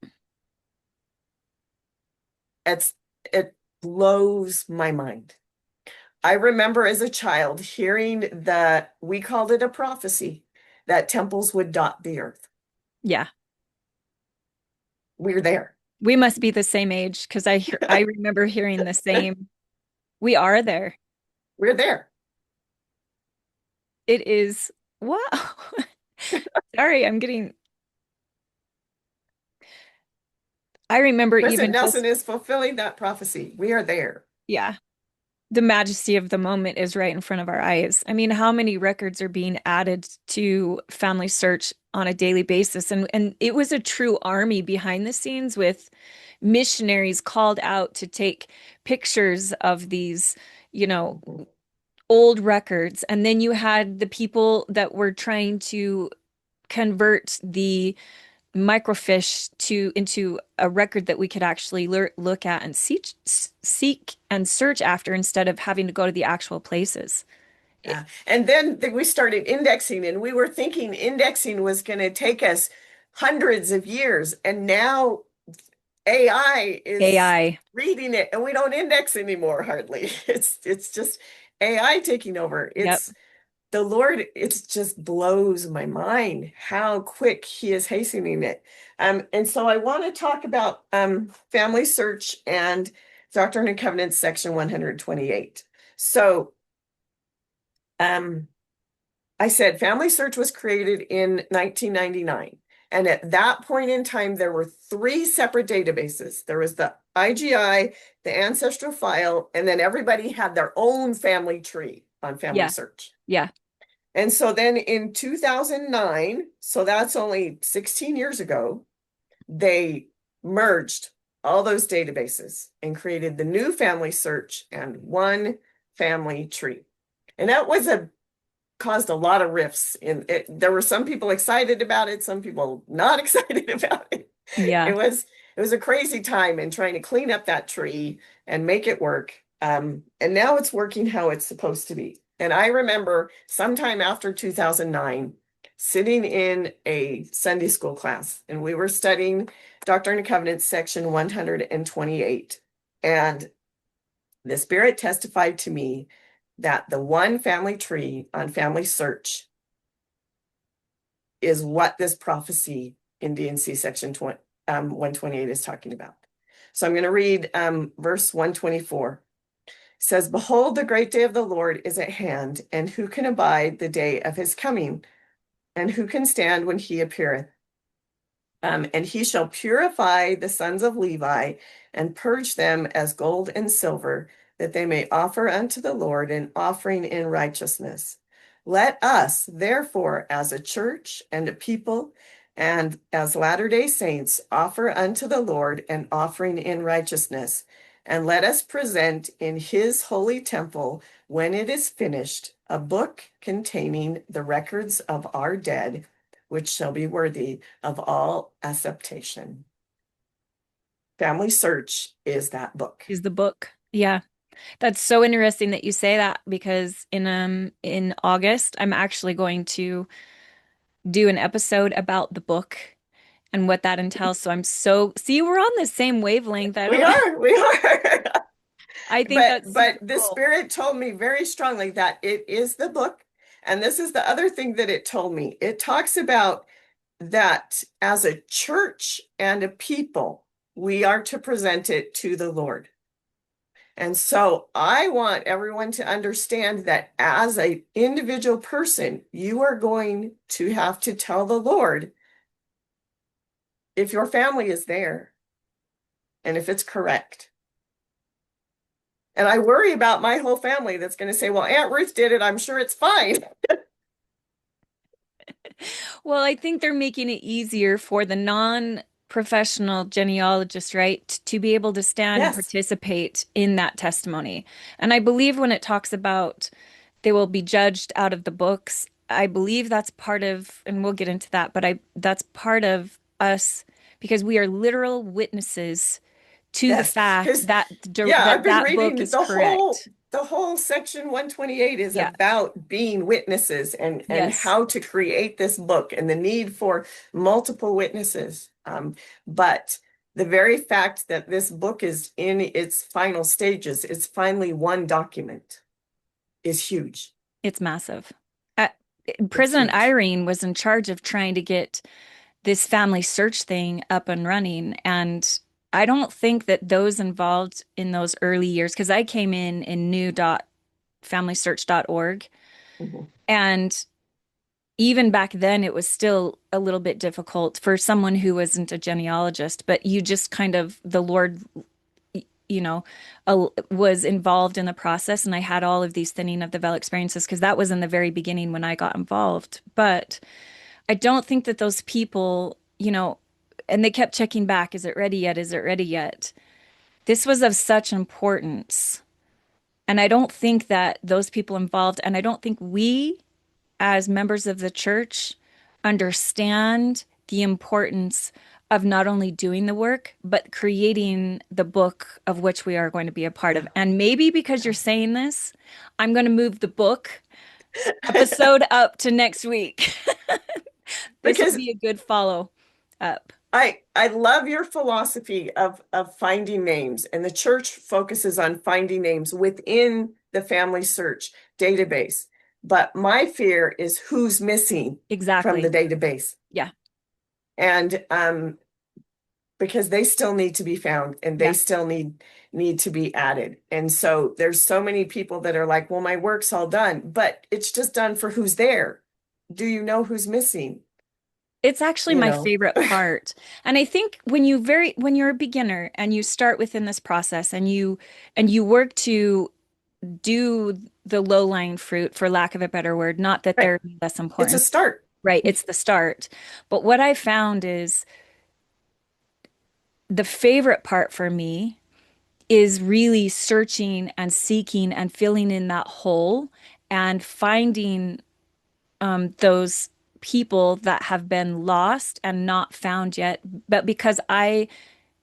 It blows my mind. I remember as a child hearing we called it a prophecy, that temples would dot the earth. Yeah. We're there. We must be the same age because I remember hearing the same. We are there. We're there. It is wow. Sorry, I remember President even Nelson just is fulfilling that prophecy. We are there. yeah. The majesty of the moment is right in front of our eyes. I mean, how many records are being added to FamilySearch on a daily basis? And it was a true army behind the scenes with missionaries called out to take pictures of these, you know, old records. And then you had the people that were trying to convert the microfiche into a record that we could actually look at and seek and search after instead of having to go to the actual places. Yeah. And then we started indexing, and we were thinking indexing was going to take us hundreds of years. And now AI is AI. reading it, and we don't index anymore hardly. It's just AI taking over. Yep. It's the Lord, it just blows my mind how quick He is hastening it. And so I want to talk about FamilySearch and Doctrine and Covenants, section 128. So I said FamilySearch was created in 1999. And at that point in time, there were 3 separate databases. There was the IGI, the ancestral file, and then everybody had their own family tree on Yeah. FamilySearch. Yeah. And so then in 2009, so that's only 16 years ago, they merged all those databases and created the new FamilySearch and one family tree. And that caused a lot of rifts in it. There were some people excited about it, some people not excited about it. Yeah. It was a crazy time in trying to clean up that tree and make it work. And now it's working how it's supposed to be. And I remember sometime after 2009, sitting in a Sunday school class, and we were studying Doctrine and Covenants, section 128. And the Spirit testified to me that the one family tree on FamilySearch is what this prophecy in D&C section 128 is talking about. So I'm going to read verse 124. It says, "Behold, the great day of the Lord is at hand, and who can abide the day of his coming? And who can stand when he appeareth? And he shall purify the sons of Levi and purge them as gold and silver, that they may offer unto the Lord an offering in righteousness. Let us, therefore, as a church and a people, and as Latter-day Saints, offer unto the Lord an offering in righteousness. And let us present in his holy temple, when it is finished, a book containing the records of our dead, which shall be worthy of all acceptation." Family Search is that book. Is the book. Yeah. That's so interesting that you say that because in August I'm actually going to do an episode about the book and what that entails. So I'm so see, we're on the same wavelength. I We don't are, we are. I think But that's super but the cool. Spirit told me very strongly that it is the book. And this is the other thing that it told me. It talks about that as a church and a people, we are to present it to the Lord. And so I want everyone to understand that as an individual person, you are going to have to tell the Lord if your family is there and if it's correct. And I worry about my whole family that's going to say, well, Aunt Ruth did it. I'm sure it's fine. Well, I think they're making it easier for the non-professional genealogist, right, to be able to stand and Yes, participate in that testimony. And I believe when it talks about they will be judged out of the books, I believe that's part of, and we'll get into that, but I that's part of us because we are literal witnesses to the yes. fact Because that yeah, I've been that book reading is correct. the whole section 128 is Yeah. about being witnesses and Yes. how to create this book and the need for multiple witnesses. But the very fact that this book is in its final stages, it's finally one document, is huge. It's massive. Uh, It's President huge. Irene was in charge of trying to get this family search thing up and running. And I don't think that those involved in those early years, because I came in new.familysearch.org. Mhm. And even back then, it was still a little bit difficult for someone who wasn't a genealogist, but you just kind of, the Lord, you know, was involved in the process. And I had all of these thinning of the veil experiences because that was in the very beginning when I got involved. But I don't think that those people, and they kept checking back, is it ready yet? Is it ready yet? This was of such importance. And I don't think that those people involved, and I don't think we as members of the church understand the importance of not only doing the work, but creating the book of which we are going to be a part of. Yeah. And maybe because you're Yeah. saying this, I'm going to move the book episode up to next week. This will Because be a good follow up. I love your philosophy of finding names, and the church focuses on finding names within the family search database. But my fear is who's missing from the Exactly. database. Yeah. And because they still need to be found and they Yeah. still need to be added. And so there's so many people that are like, well, my work's all done, but it's just done for who's there. Do you know who's missing? It's actually You my know? favorite part. And I think when you're a beginner and you start within this process and you work to do the low-lying fruit, for lack of a better word, not that Right. they're less It's a important, start. right? It's the start. But what I found is the favorite part for me is really searching and seeking and filling in that hole and finding those people that have been lost and not found yet. But because I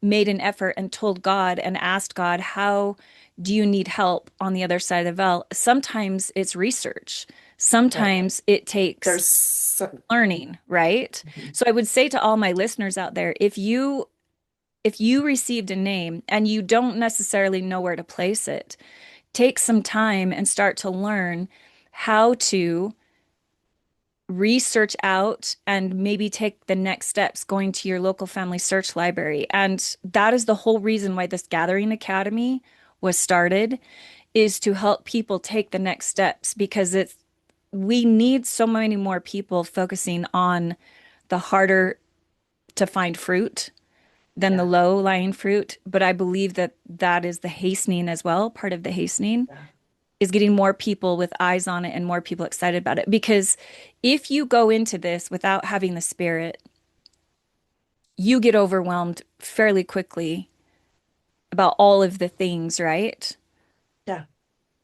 made an effort and told God and asked God, how do you need help on the other side of the veil? Sometimes it's research. Right. Sometimes it takes There's so, learning, right? mhm. So I would say to all my listeners out there, if you received a name and you don't necessarily know where to place it, take some time and start to learn how to research out and maybe take the next steps going to your local family search library. And that is the whole reason why this Gathering Academy was started, is to help people take the next steps because we need so many more people focusing on the harder to find fruit than the Yeah. low-lying fruit. But I believe that that is the hastening as well. Part of the hastening Yeah. is getting more people with eyes on it and more people excited about it. Because if you go into this without having the spirit, you get overwhelmed fairly quickly about all of the things, right? Yeah.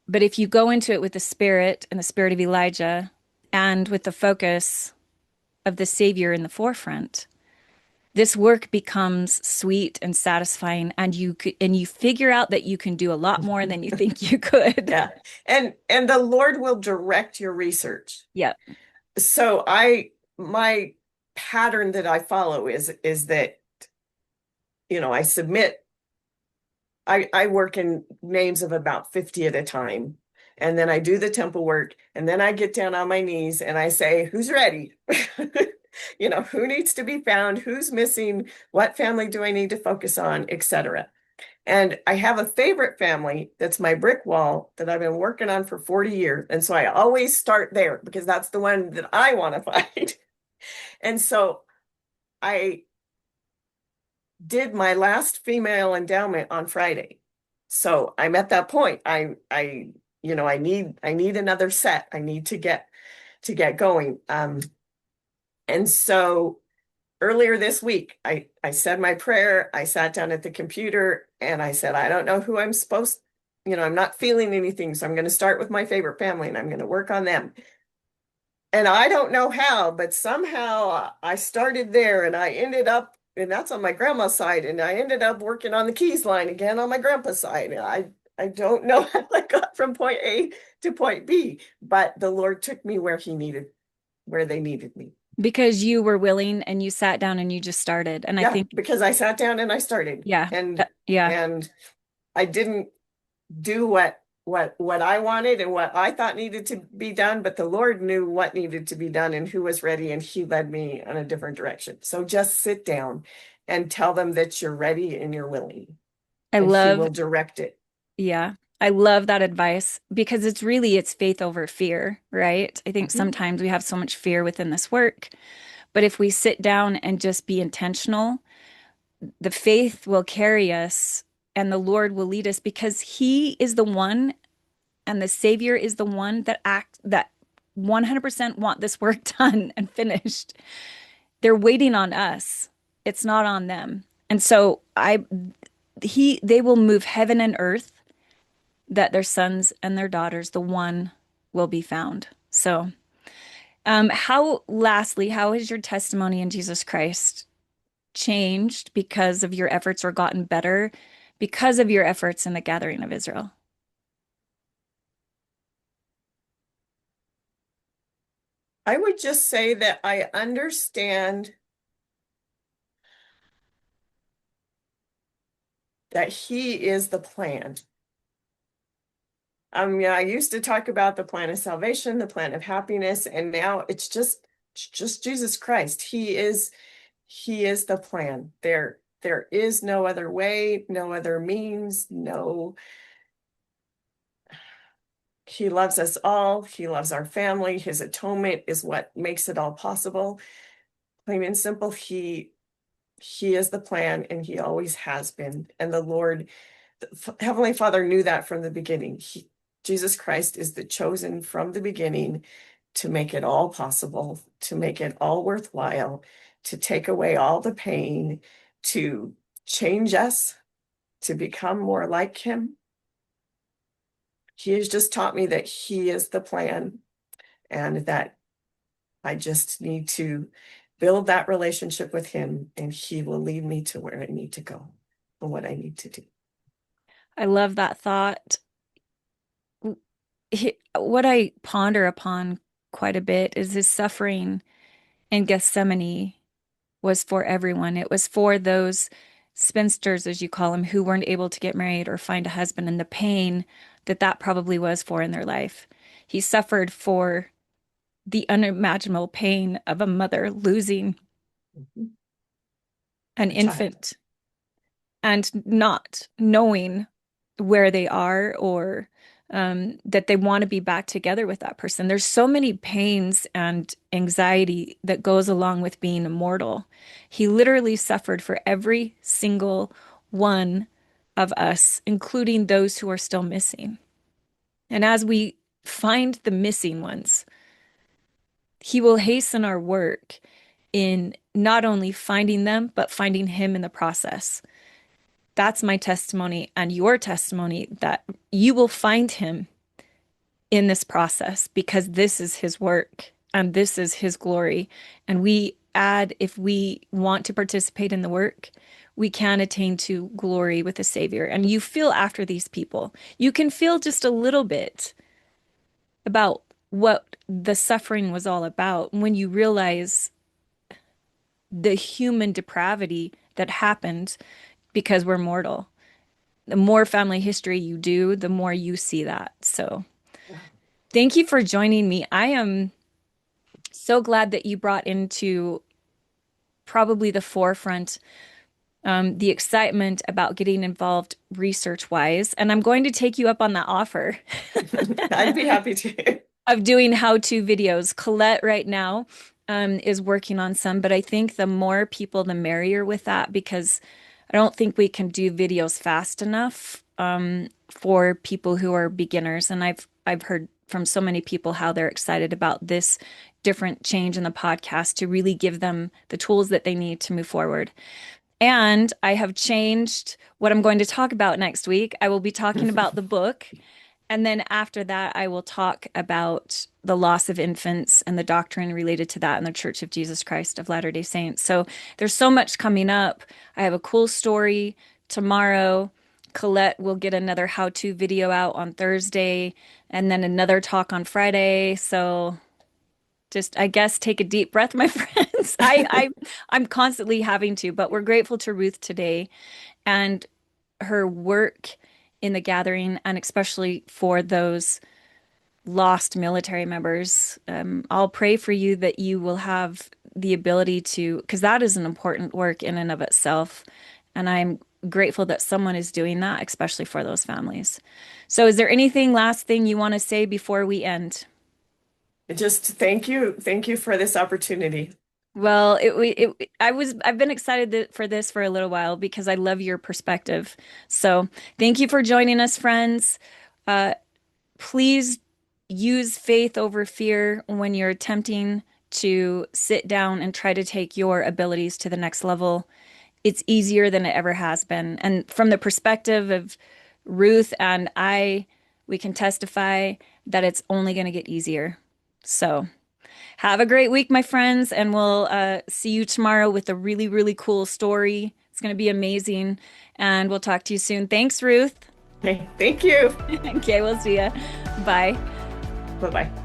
But if you go into it with the spirit and the spirit of Elijah and with the focus of the Savior in the forefront, this work becomes sweet and satisfying, and you figure out that you can do a lot more than you think you could. Yeah. And the Lord will direct your research. Yeah. So my pattern that I follow is that, I submit, I work in names of about 50 at a time. And then I do the temple work, and then I get down on my knees and I say, who's ready? Who needs to be found? Who's missing? What family do I need to focus on, etc. And I have a favorite family that's my brick wall that I've been working on for 40 years. And so I always start there because that's the one that I want to find. And so I did my last female endowment on Friday. So I'm at that point. I need another set. I need to get going. And so earlier this week, I said my prayer. I sat down at the computer and I said, I don't know who I'm supposed, I'm not feeling anything. So I'm going to start with my favorite family and I'm going to work on them. And I don't know how, but somehow I started there and I ended up, and that's on my grandma's side, and I ended up working on the keys line again on my grandpa's side. And I don't know how I got from point A to point B, but the Lord took me where they needed me. Because you were willing and you sat down and you just started. And I Yeah, think, because I sat down and I started, yeah, and yeah, and I didn't do what I wanted and what I thought needed to be done, but the Lord knew what needed to be done and who was ready, and He led me in a different direction. So just sit down and tell them that you're ready and you're willing, I and He love, will direct it. yeah, I love that advice because it's faith over fear, right? I think Mhm. sometimes we have so much fear within this work, but if we sit down and just be intentional, the faith will carry us and the Lord will lead us because He is the one and the Savior is the one that 100% want this work done and finished. They're waiting on us. It's not on them. And so they will move heaven and earth that their sons and their daughters, the one will be found. So, how has your testimony in Jesus Christ changed because of your efforts or gotten better because of your efforts in the gathering of Israel? I would just say that I understand that He is the plan. I used to talk about the plan of salvation, the plan of happiness, and now it's just Jesus Christ. He is the plan. There is no other way, no other means, no. He loves us all. He loves our family. His atonement is what makes it all possible. Plain and simple, he is the plan, and he always has been. And the Lord, the Heavenly Father, knew that from the beginning. Jesus Christ is the chosen from the beginning to make it all possible, to make it all worthwhile, to take away all the pain, to change us, to become more like Him. He has just taught me that He is the plan, and that I just need to build that relationship with Him, and He will lead me to where I need to go and what I need to do. I love that thought. What I ponder upon quite a bit is his suffering in Gethsemane was for everyone. It was for those spinsters, as you call them, who weren't able to get married or find a husband, and the pain that that probably was for in their life. He suffered for the unimaginable pain of a mother losing Mhm. an A child. infant and not knowing where they are or that they want to be back together with that person. There's so many pains and anxiety that goes along with being immortal. He literally suffered for every single one of us, including those who are still missing. And as we find the missing ones, he will hasten our work in not only finding them, but finding him in the process. That's my testimony and your testimony that you will find him in this process because this is his work and this is his glory. And we add, if we want to participate in the work, we can attain to glory with the Savior. And you feel after these people. You can feel just a little bit about what the suffering was all about when you realize the human depravity that happened because we're mortal. The more family history you do, the more you see that. So thank you for joining me. I am so glad that you brought into probably the forefront the excitement about getting involved research wise. And I'm going to take you up on that offer I'd be happy to. of doing how-to videos. Colette right now is working on some, but I think the more people, the merrier with that, because I don't think we can do videos fast enough for people who are beginners. And I've heard from so many people how they're excited about this different change in the podcast to really give them the tools that they need to move forward. And I have changed what I'm going to talk about next week. I will be talking about the book. And then after that, I will talk about the loss of infants and the doctrine related to that in the Church of Jesus Christ of Latter-day Saints. So there's so much coming up. I have a cool story tomorrow. Colette will get another how-to video out on Thursday and then another talk on Friday. So just, I guess, take a deep breath, my friends. I'm constantly having to, but we're grateful to Ruth today and her work in the gathering, and especially for those lost military members. I'll pray for you that you will have the ability to, because that is an important work in and of itself. And I'm grateful that someone is doing that, especially for those families. So is there anything last thing you want to say before we end? Just thank you. Thank you for this opportunity. Well, I've been excited for this for a little while because I love your perspective. So thank you for joining us, friends. Please use faith over fear when you're attempting to sit down and try to take your abilities to the next level. It's easier than it ever has been. And from the perspective of Ruth and I, we can testify that it's only going to get easier. So have a great week, my friends, and we'll see you tomorrow with a really, really cool story. It's going to be amazing, and we'll talk to you soon. Thanks, Ruth. Okay, thank you. Okay, we'll see ya. Bye. Bye-bye.